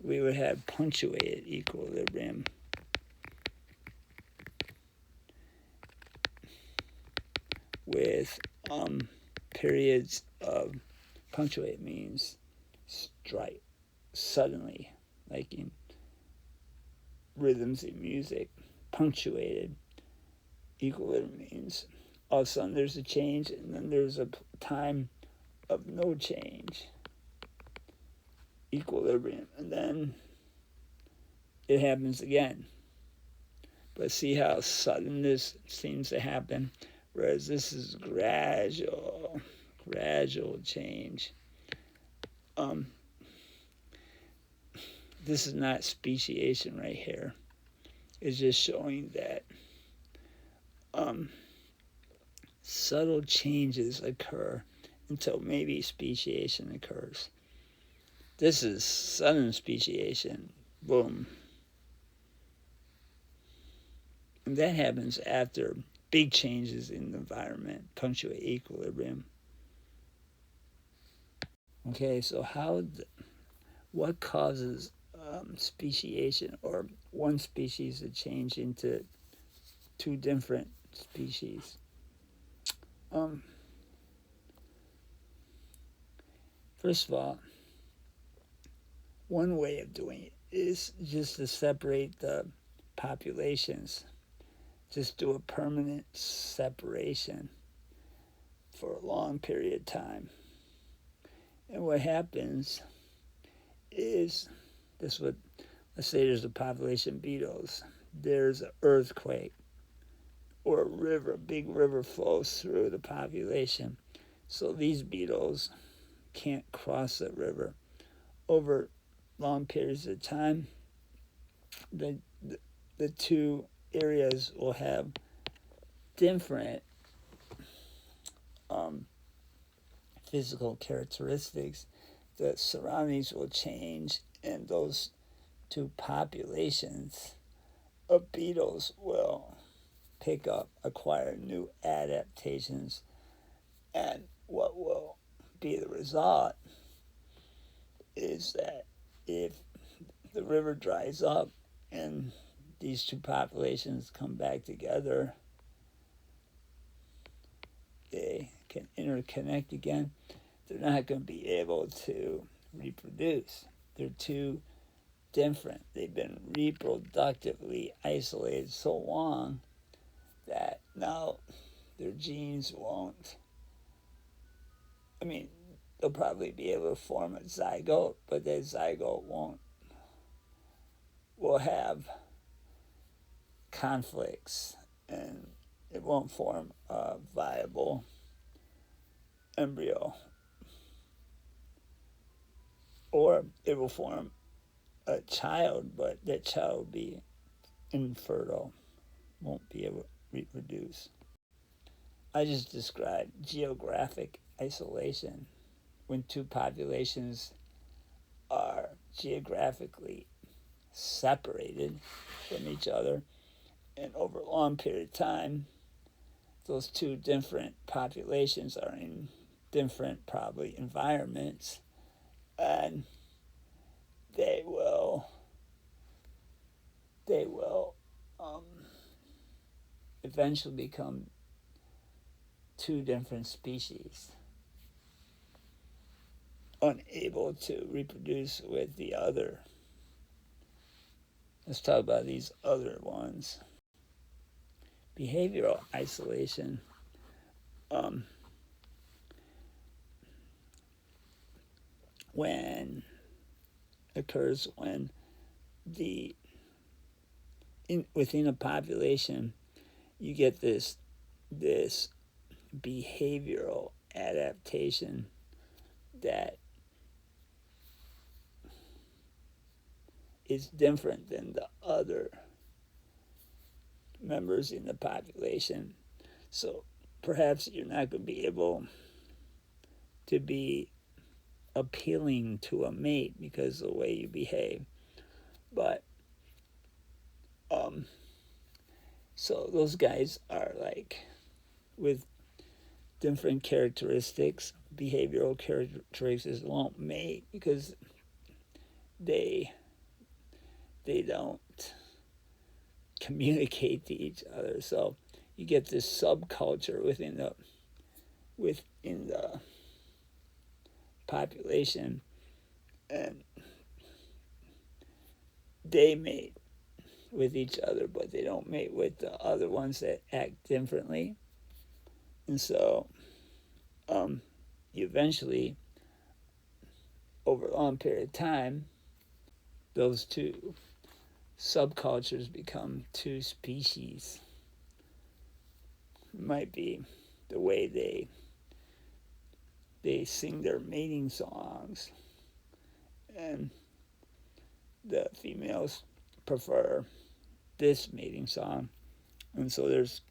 we would have punctuated equilibrium. With periods of, punctuate means strike suddenly, like in rhythms in music. Punctuated equilibrium means all of a sudden there's a change and then there's a time of no change. Equilibrium, and then it happens again. But see how sudden this seems to happen, whereas this is gradual change. This is not speciation right here. It's just showing that subtle changes occur until maybe speciation occurs. This is sudden speciation. Boom. And that happens after big changes in the environment, punctuate equilibrium. Okay, so what causes speciation, or one species to change into two different species? First of all, one way of doing it is just to separate the populations. Just do a permanent separation for a long period of time. And what happens is, let's say there's a population of beetles. There's an earthquake or a big river flows through the population. So these beetles can't cross the river. Over long periods of time, the two areas will have different physical characteristics. The surroundings will change, and those two populations of beetles will acquire new adaptations, and what will be the result is that if the river dries up and these two populations come back together, they can interconnect again. They're not going to be able to reproduce. They're too different. They've been reproductively isolated so long that now their genes won't. They'll probably be able to form a zygote, but that zygote will have conflicts, and it won't form a viable embryo. Or it will form a child, but that child will be infertile. won't be able to reproduce. I just described geographic isolation when two populations are geographically separated from each other, and over a long period of time, those two different populations are in different, probably, environments, and they will eventually become two different species, unable to reproduce with the other. Let's talk about these other ones. Behavioral isolation. When occurs when within a population you get this behavioral adaptation that is different than the other members in the population. So perhaps you're not going to be able to be appealing to a mate because of the way you behave. But so those guys are like with different characteristics, behavioral characteristics, won't mate because they don't communicate to each other. So you get this subculture within the population, and they mate with each other, but they don't mate with the other ones that act differently. And so you eventually, over a long period of time, those two subcultures become two species. It might be the way they sing their mating songs, and the females prefer this mating song, and so there's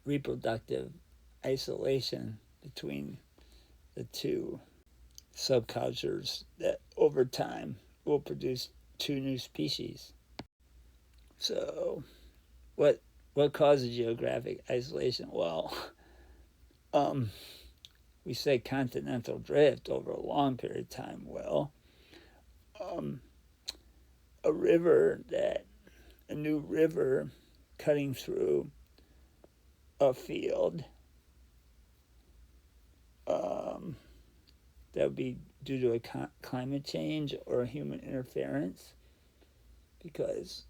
reproductive isolation between the two subcultures that over time will produce two new species. So what causes geographic isolation? Well, we say continental drift over a long period of time. Well, a new river cutting through a field, that would be due to a climate change or human interference because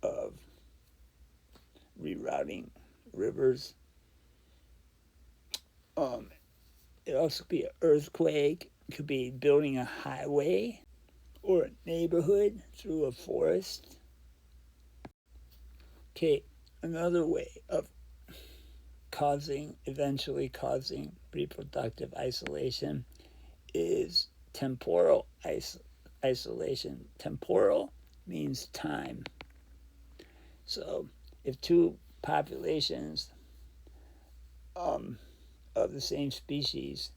of rerouting rivers. It also could be an earthquake. It could be building a highway or a neighborhood through a forest. Okay, another way of eventually causing reproductive isolation is temporal isolation. Temporal means time. So if two populations of the same species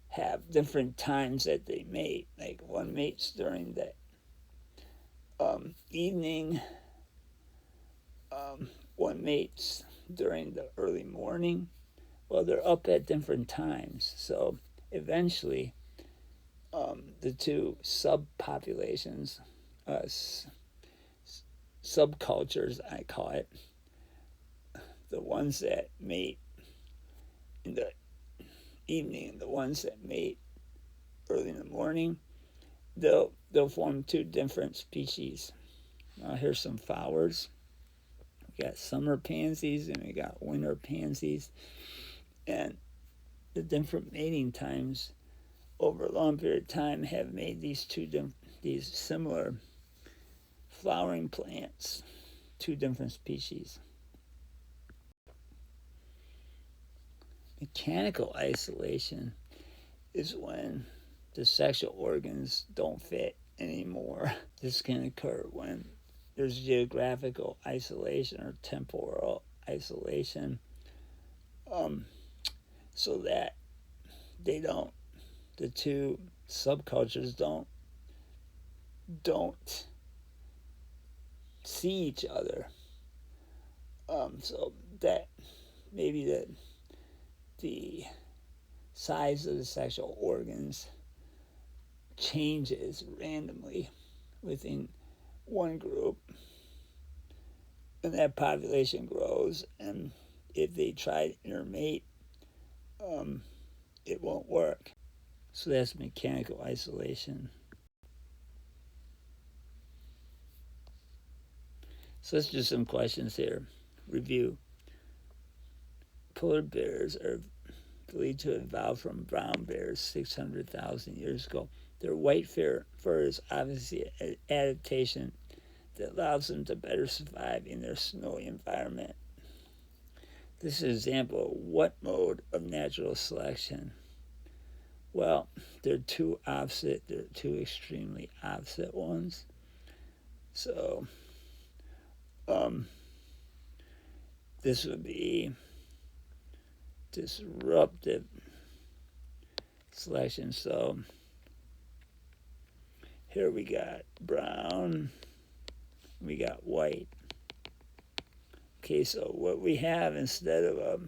have different times that they mate, like one mates during the evening, one mates during the early morning, well, they're up at different times. So eventually the two subpopulations, subcultures I call it, the ones that mate in the evening and the ones that mate early in the morning, they'll form two different species. Now here's some flowers. We got summer pansies and we got winter pansies, and the different mating times over a long period of time have made these similar flowering plants two different species. Mechanical isolation is when the sexual organs don't fit anymore. This can occur when there's geographical isolation or temporal isolation, so that the two subcultures don't see each other. So that maybe the size of the sexual organs changes randomly within one group, and that population grows, and if they try to intermate, it won't work. So that's mechanical isolation. So let's do some questions here. Review. Polar bears are believed to have evolved from brown bears 600,000 years ago. Their white fur is obviously an adaptation that allows them to better survive in their snowy environment. This is an example of what mode of natural selection? Well, they're two extremely opposite ones. So, this would be disruptive selection. So, here we got brown, we got white. Okay, so what we have, instead of a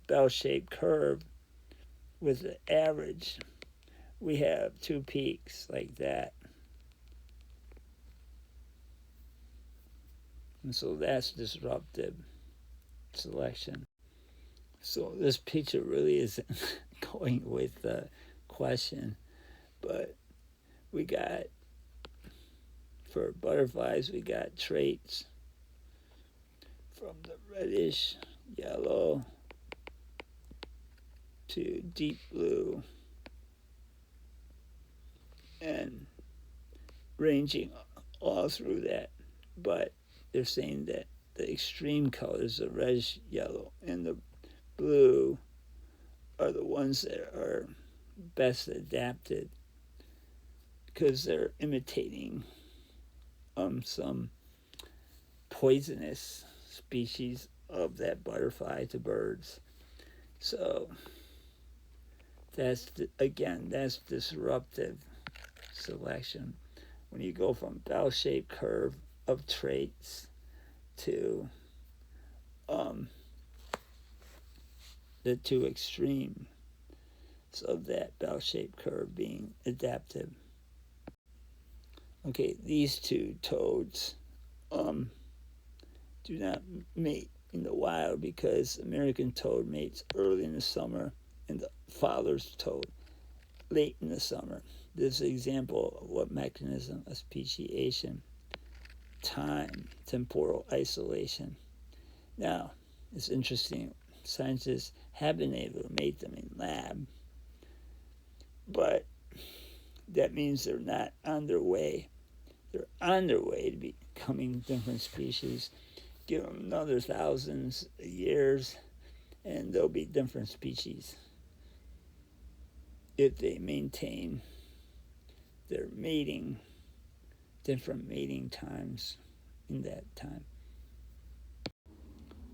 bell-shaped curve with the average, we have two peaks like that. And so that's disruptive selection. So this picture really isn't going with the question, but we got, for butterflies, we got traits from the reddish yellow to deep blue, and ranging all through that. But they're saying that the extreme colors, the reddish yellow and the blue, are the ones that are best adapted because they're imitating some poisonous species of that butterfly to birds. So that's disruptive selection, when you go from bell-shaped curve of traits to the two extremes of that bell-shaped curve being adaptive. Okay, these two toads do not mate in the wild because American toad mates early in the summer and the father's toad late in the summer. This is an example of what mechanism of speciation: time, temporal isolation. Now, it's interesting. Scientists have been able to mate them in lab, but that means they're not on their way. They're on their way to becoming different species. Give them another thousands of years, and they'll be different species if they maintain their mating, different mating times in that time.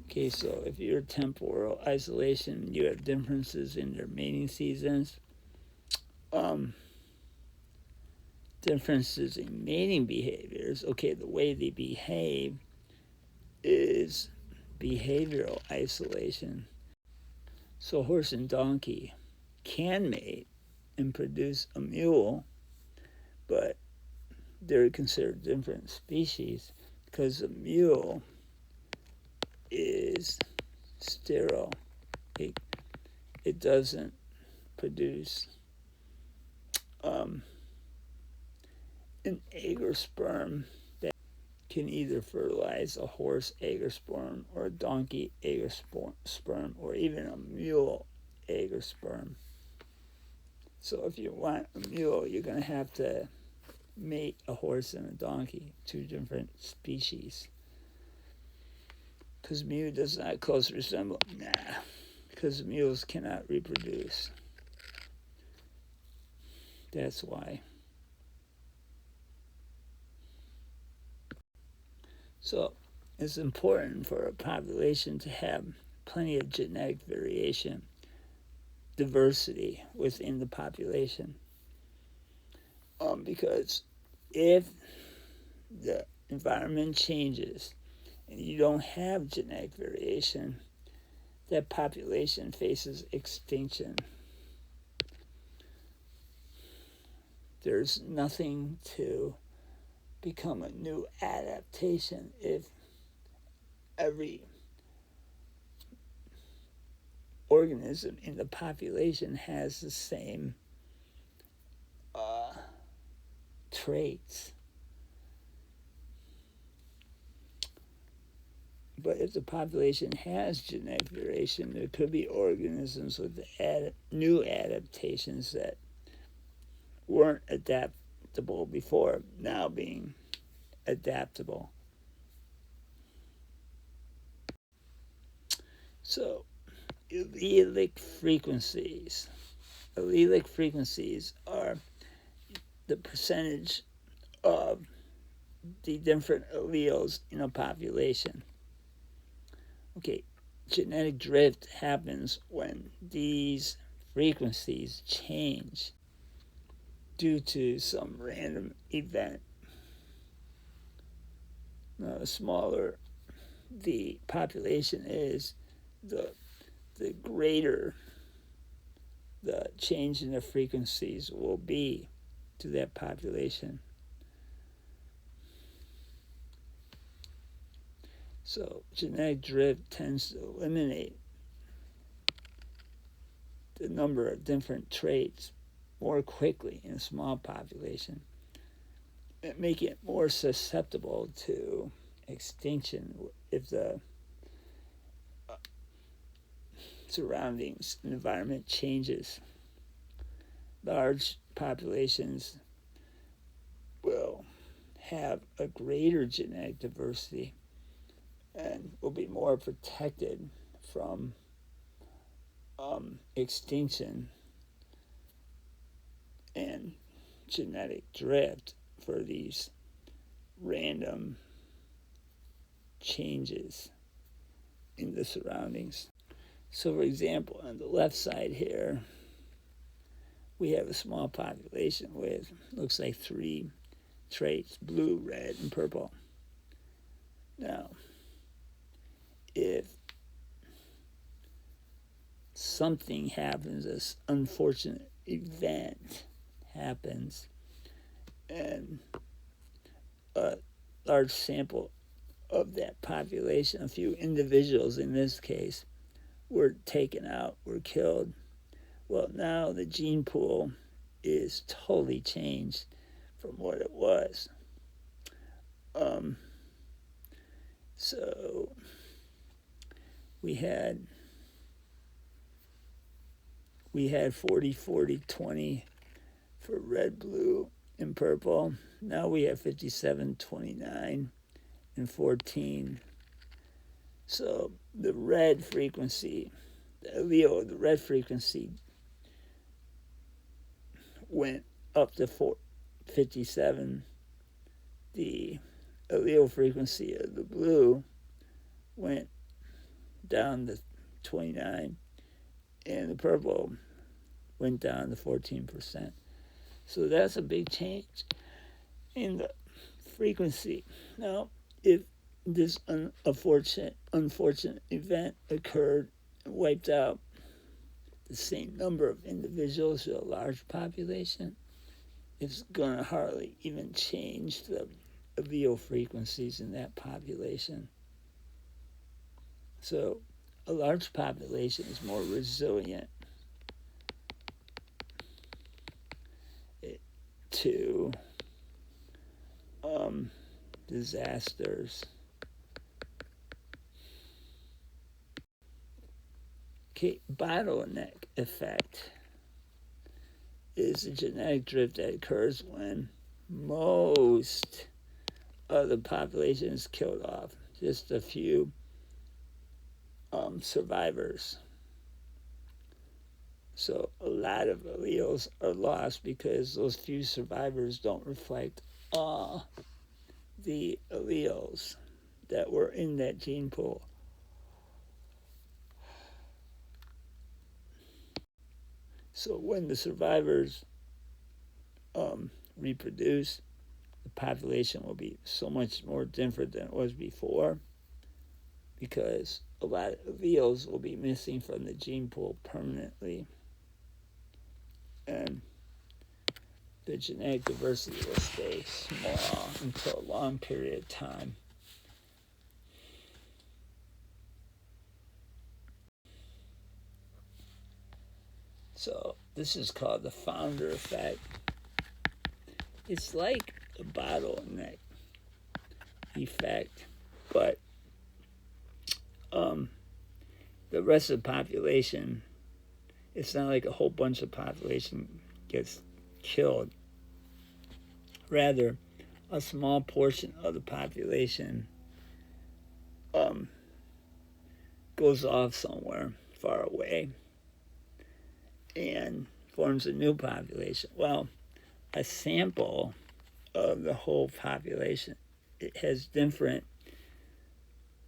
Okay, so if you're temporal isolation, you have differences in their mating seasons. Differences in mating behaviors. Okay, the way they behave is behavioral isolation. So horse and donkey can mate and produce a mule, but they're considered different species because a mule is sterile. It doesn't produce an egg or sperm that can either fertilize a horse egg or sperm, or a donkey egg or sperm, or even a mule egg or sperm. So if you want a mule, you're going to have to mate a horse and a donkey, two different species. Because mule does not closely resemble, because mules cannot reproduce. That's why. So it's important for a population to have plenty of genetic variation, diversity within the population. Because if the environment changes and you don't have genetic variation, that population faces extinction. There's nothing to become a new adaptation if every organism in the population has the same traits. But if the population has genetic variation, there could be organisms with new adaptations that weren't adaptable before, now being adaptable. So, allelic frequencies. Allelic frequencies are the percentage of the different alleles in a population. Okay, genetic drift happens when these frequencies change due to some random event. Now, the smaller the population is, the greater the change in the frequencies will be to that population. So genetic drift tends to eliminate the number of different traits more quickly in a small population and make it more susceptible to extinction if the surroundings and environment changes. Large populations will have a greater genetic diversity and will be more protected from extinction and genetic drift for these random changes in the surroundings. So, for example, on the left side here, we have a small population with, looks like 3 traits: blue, red, and purple. Now, if something happens, this unfortunate event happens, and a large sample of that population, a few individuals in this case, were taken out, were killed, well, now the gene pool is totally changed from what it was. So we had 40, 40, 20 for red, blue, and purple. Now we have 57, 29, and 14. So the red frequency, the allele of the red frequency went up to 57. The allele frequency of the blue went down to 29, and the purple went down to 14%. So that's a big change in the frequency. Now, if this unfortunate event occurred and wiped out the same number of individuals to a large population, it's going to hardly even change the allele frequencies in that population. So a large population is more resilient to disasters. Okay, bottleneck effect is a genetic drift that occurs when most of the population is killed off. Just a few survivors. So a lot of alleles are lost because those few survivors don't reflect all the alleles. that were in that gene pool. So when the survivors reproduce, the population will be so much more different than it was before, because a lot of alleles will be missing from the gene pool permanently, and the genetic diversity will stay small until a long period of time. So this is called the founder effect. It's like a bottleneck effect, but the rest of the population, it's not like a whole bunch of population gets killed. Rather, a small portion of the population goes off somewhere far away and forms a new population. Well, a sample of the whole population, it has different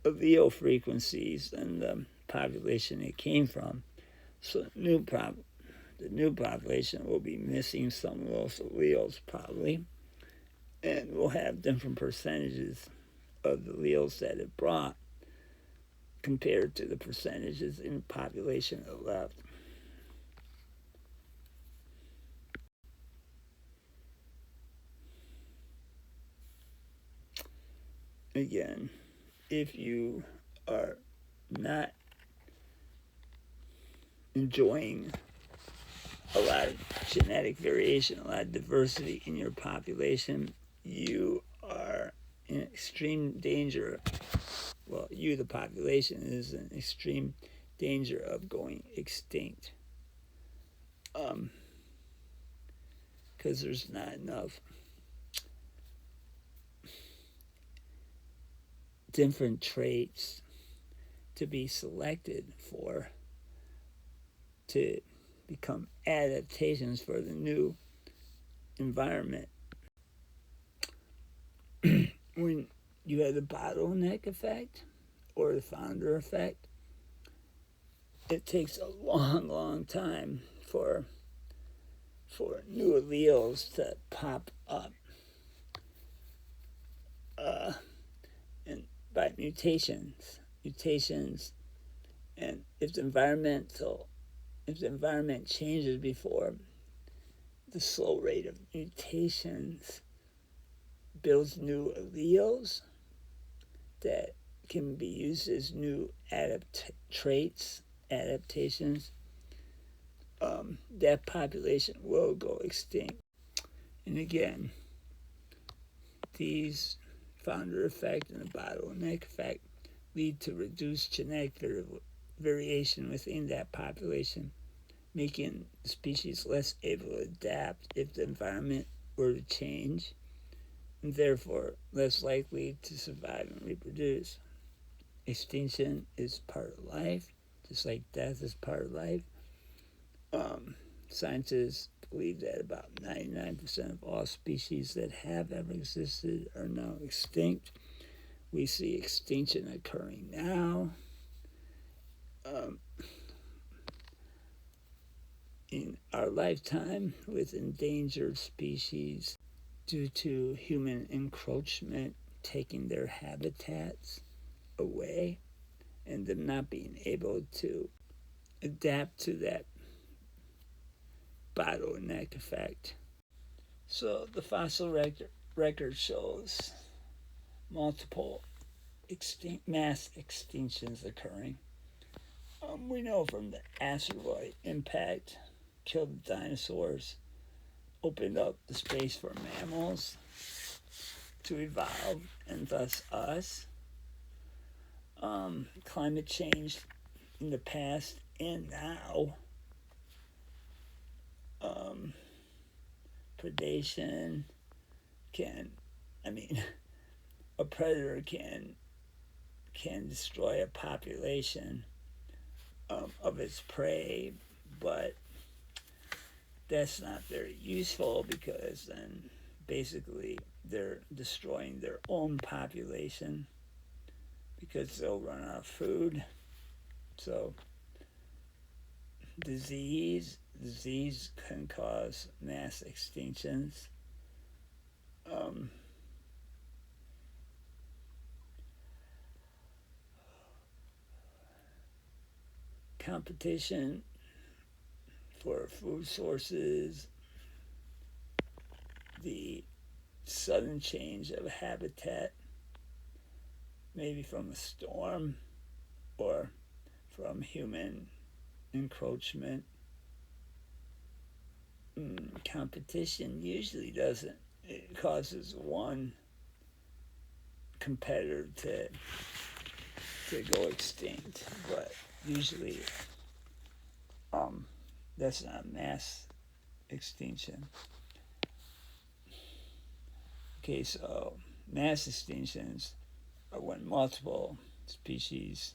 allele frequencies than the population it came from. So the new population will be missing some of those alleles probably, and will have different percentages of the alleles that it brought compared to the percentages in the population that left. Again, if you are not enjoying a lot of genetic variation, a lot of diversity in your population, you are in extreme danger. Well, you, the population, is in extreme danger of going extinct. Because there's not enough different traits to be selected for to become adaptations for the new environment. When you have the bottleneck effect or the founder effect, it takes a long time for new alleles to pop up, and by mutations, and if the environment changes before, the slow rate of mutations builds new alleles that can be used as new adaptations. That population will go extinct. And again, these founder effect and the bottleneck effect lead to reduced genetic variation within that population, making the species less able to adapt if the environment were to change, and therefore less likely to survive and reproduce. Extinction is part of life, just like death is part of life. Scientists believe that about 99% of all species that have ever existed are now extinct. We see extinction occurring now. In our lifetime, with endangered species due to human encroachment taking their habitats away and them not being able to adapt to that bottleneck effect. So the fossil record shows multiple mass extinctions occurring. We know from the asteroid impact killed the dinosaurs, opened up the space for mammals to evolve, and thus us. Climate change in the past and now. Predation a predator can destroy a population of its prey, but that's not very useful, because then basically they're destroying their own population. because they'll run out of food. So disease can cause mass extinctions. Competition for food sources, the sudden change of habitat, maybe from a storm or from human encroachment. Competition usually doesn't, it causes one competitor to go extinct, but usually that's not mass extinction. Okay, so mass extinctions are when multiple species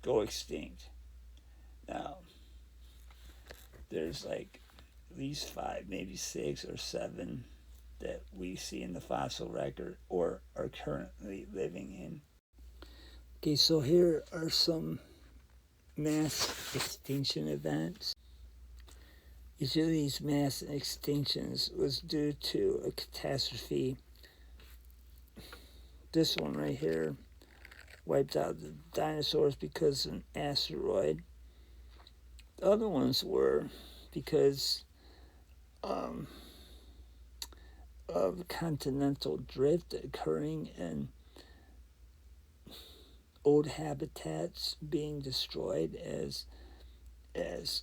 go extinct. Now, there's like at least 5, maybe 6 or 7 that we see in the fossil record or are currently living in. Okay, so here are some mass extinction events. Each of these mass extinctions was due to a catastrophe. This one right here wiped out the dinosaurs because of an asteroid. The other ones were because of continental drift occurring and old habitats being destroyed as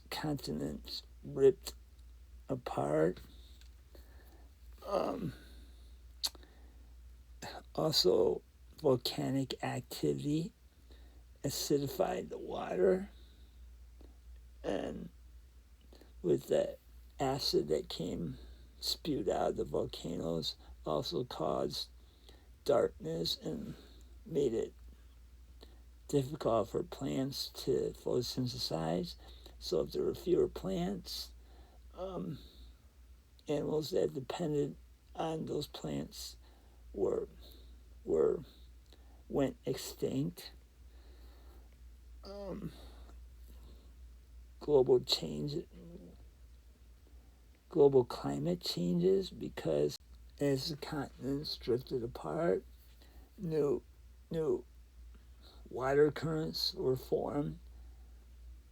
continents ripped apart. Also, volcanic activity acidified the water, and with that acid that came spewed out of the volcanoes also caused darkness and made it difficult for plants to photosynthesize. So if there were fewer plants, animals that depended on those plants went extinct. Global climate changes because as the continents drifted apart, new water currents were formed,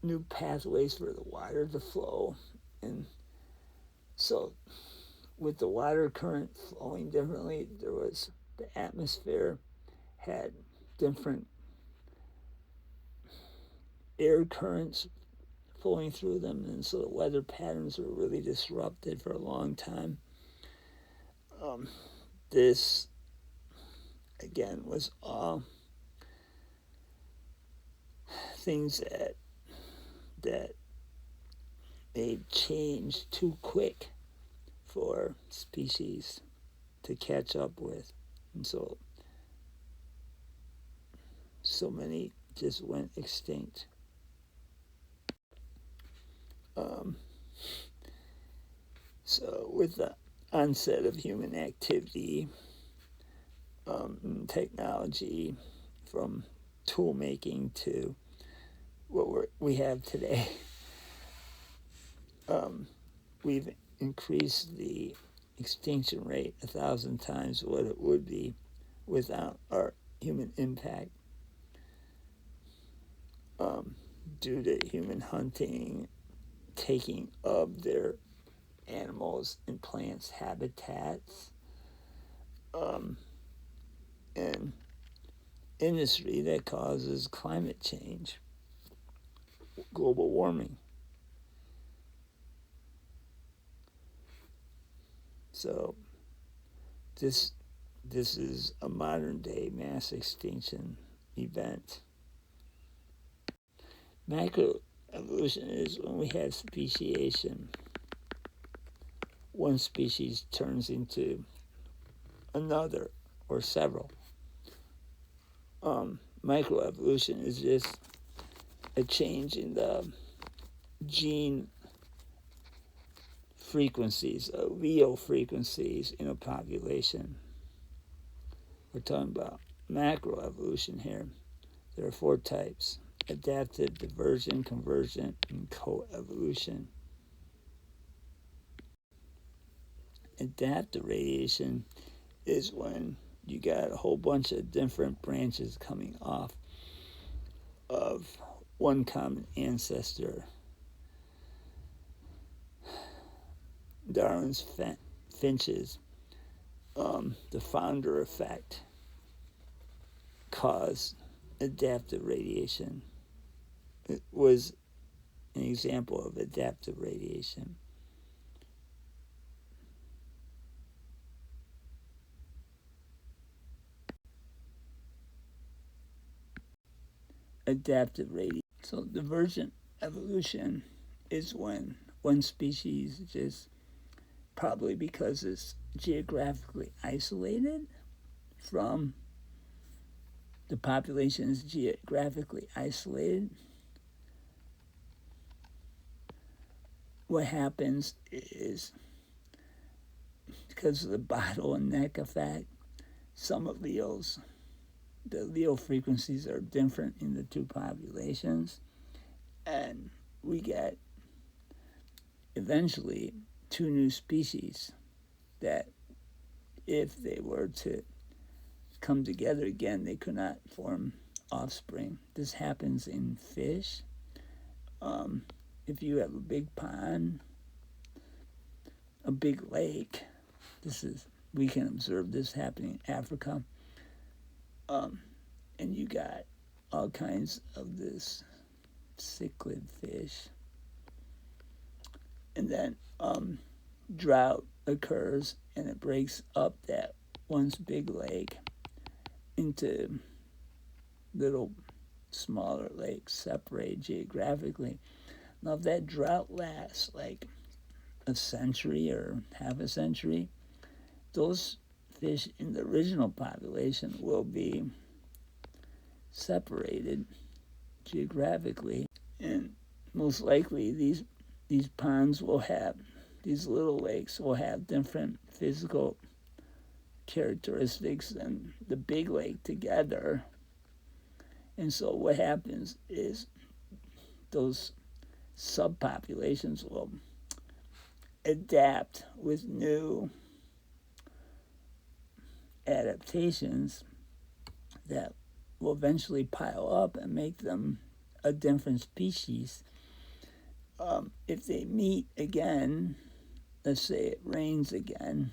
new pathways for the water to flow, and so with the water current flowing differently, the atmosphere had different air currents flowing through them, and so the weather patterns were really disrupted for a long time. This, again, was all things that made change too quick for species to catch up with, and so many just went extinct. So with the onset of human activity, technology, from tool making to what we have today, we've increased the extinction rate 1,000 times what it would be without our human impact, due to human hunting, taking of their animals and plants' habitats, and industry that causes climate change, global warming. So this is a modern day mass extinction event. Macroevolution is when we have speciation. One species turns into another or several. Microevolution is just a change in the gene frequencies, allele frequencies in a population. We're talking about macroevolution here. There are 4 types: adaptive, divergent, convergent, and coevolution. Adaptive radiation is when you got a whole bunch of different branches coming off of one common ancestor. Darwin's finches, the founder effect, caused adaptive radiation. It was an example of adaptive radiation. Adaptive radiation. So divergent evolution is when one species just, probably because it's geographically isolated from the population, is geographically isolated. What happens is, because of the bottleneck effect, some alleles, the allele frequencies are different in the 2 populations, and we get eventually 2 new species that, if they were to come together again, they could not form offspring. This happens in fish. If you have a big pond, a big lake, we can observe this happening in Africa, and you got all kinds of this cichlid fish, and then drought occurs, and it breaks up that once big lake into little smaller lakes separated geographically. Now, if that drought lasts like a century or half a century, those fish in the original population will be separated geographically, and most likely these ponds will have, these little lakes will have different physical characteristics than the big lake together. And so what happens is those subpopulations will adapt with new adaptations that will eventually pile up and make them a different species. If they meet again, let's say it rains again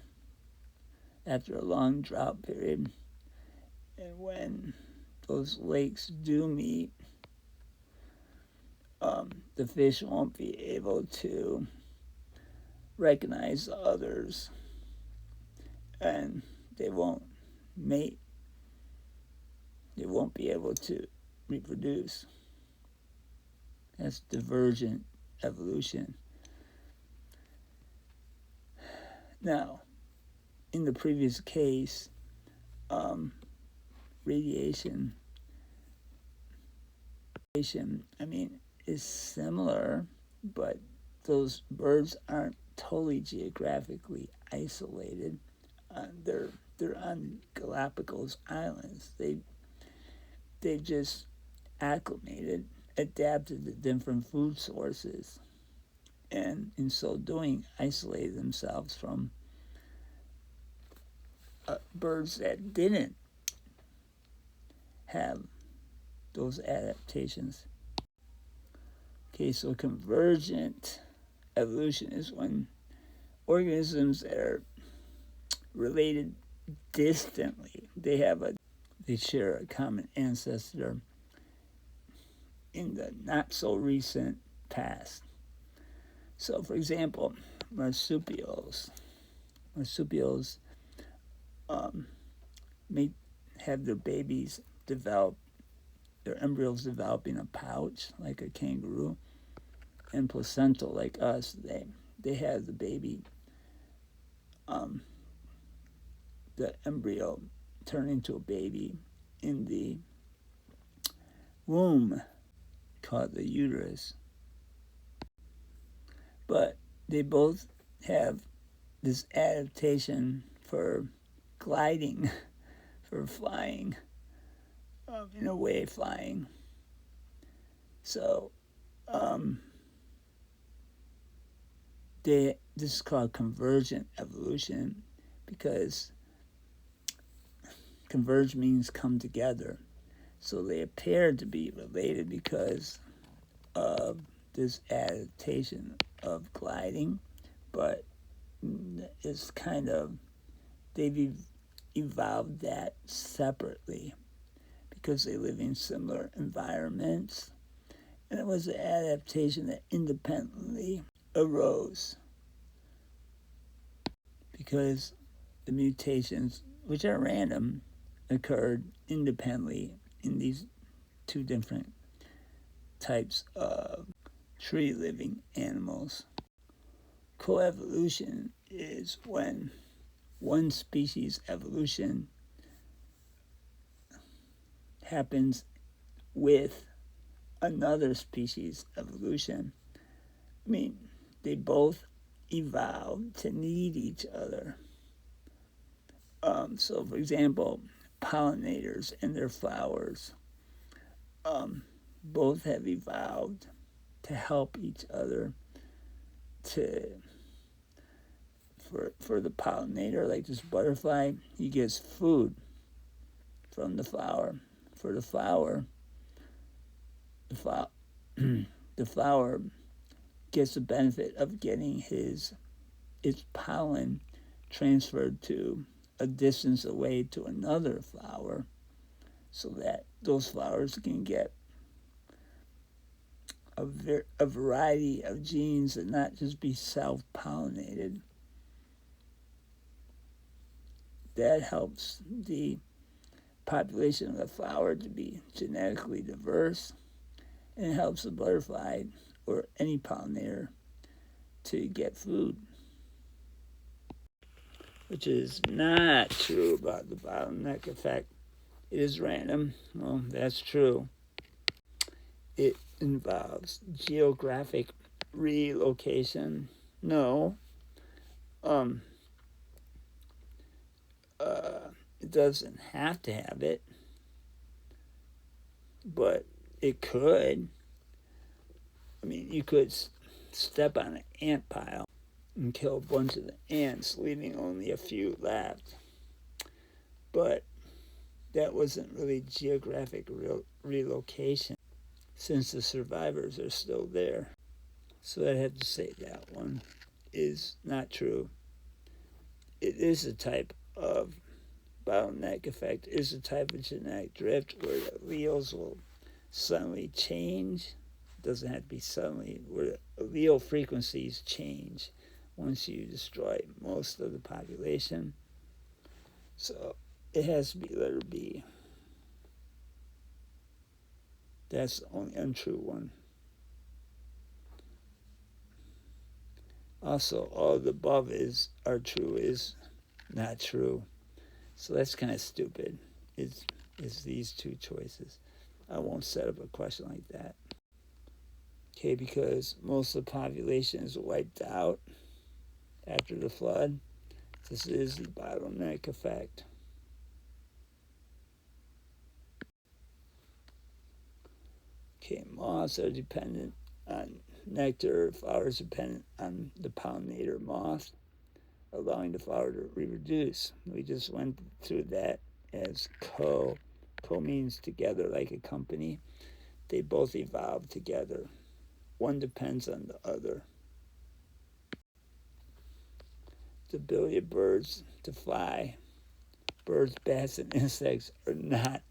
after a long drought period, and when those lakes do meet, the fish won't be able to recognize the others, and they won't mate. They won't be able to reproduce. That's divergent evolution. Now, in the previous case, radiation, is similar, but those birds aren't totally geographically isolated. They're on Galapagos Islands. They've just acclimated, adapted to different food sources, and in so doing, isolated themselves from birds that didn't have those adaptations. Okay, so convergent evolution is when organisms that are related distantly, they share a common ancestor in the not so recent past. So, for example, marsupials may have their babies develop, their embryos develop in a pouch like a kangaroo, and placental like us. They have the baby, the embryo turn into a baby in the womb called the uterus. But they both have this adaptation for gliding, for flying, in a way, flying. So this is called convergent evolution, because converge means come together. So they appear to be related because of this adaptation of gliding, but it's kind of, they've evolved that separately because they live in similar environments, and it was an adaptation that independently arose because the mutations, which are random, occurred independently in these two different types of tree-living animals. Coevolution is when one species evolution happens with another species evolution. I mean, they both evolved to need each other. So, for example, pollinators and their flowers both have evolved to help each other for the pollinator, like this butterfly, he gets food from the flower. For the flower, the flower gets the benefit of getting its pollen transferred to a distance away to another flower, so that those flowers can get a variety of genes and not just be self-pollinated. That helps the population of the flower to be genetically diverse, and it helps the butterfly or any pollinator to get food. Which is not true about the bottleneck effect. It is random. Well, that's true. It involves geographic relocation. No. It doesn't have to have it, but it could. I mean, you could step on an ant pile and kill a bunch of the ants, leaving only a few left. But that wasn't really geographic relocation, since the survivors are still there. So I'd have to say that one is not true. It is a type of bottleneck effect, is a type of genetic drift where the alleles will suddenly change. It doesn't have to be suddenly, where the allele frequencies change once you destroy most of the population. So it has to be letter B. That's the only untrue one. Also, all of the above are true is not true. So that's kind of stupid. It's these two choices. I won't set up a question like that. Okay, because most of the population is wiped out after the flood. This is the bottleneck effect. Okay, moths are dependent on nectar. Flowers are dependent on the pollinator moth, allowing the flower to reproduce. We just went through that as co. Co means together, like a company. They both evolved together. One depends on the other. The ability of birds to fly. Birds, bats, and insects are not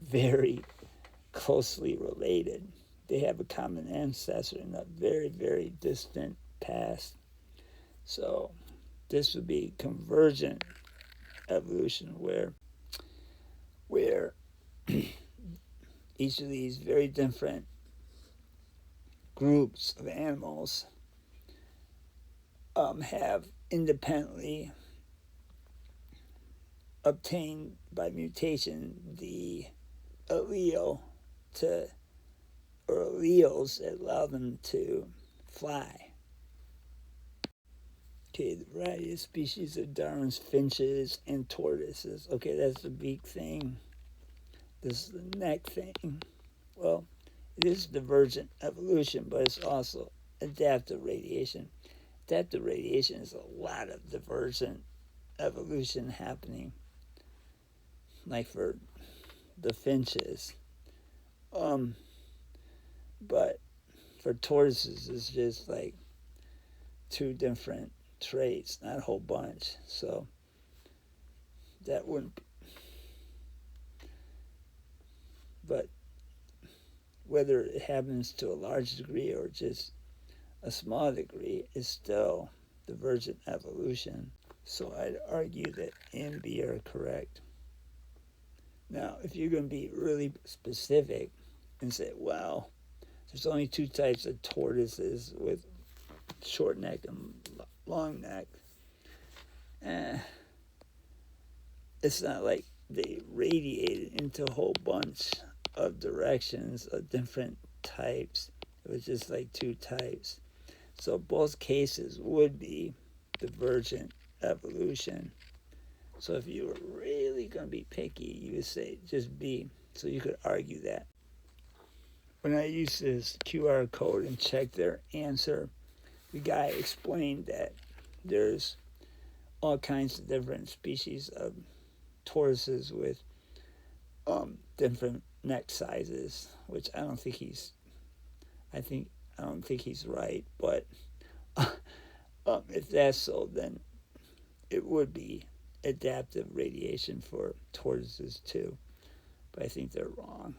very closely related. They have a common ancestor in a very, very distant past. So this would be convergent evolution, where each of these very different groups of animals have independently obtained by mutation the allele or alleles that allow them to fly. Okay, the variety of species of Darwin's finches and tortoises. Okay, that's the big thing. this is the neck thing. Well, it is divergent evolution, but it's also adaptive radiation. Adaptive radiation is a lot of divergent evolution happening, like for the finches. But for tortoises, it's just like two different traits, not a whole bunch. So that wouldn't be. But whether it happens to a large degree or just a small degree is still divergent evolution. So I'd argue that A and B are correct. Now, if you're going to be really specific and say, well, there's only two types of tortoises with short neck and long neck, it's not like they radiated into a whole bunch of directions of different types. It was just like two types. So both cases would be divergent evolution. So if you were really going to be picky, you would say just B. So you could argue that. When I used this QR code and checked their answer, the guy explained that there's all kinds of different species of tortoises with different neck sizes, which I don't think he's right. But if that's so, then it would be adaptive radiation for tortoises too. But I think they're wrong.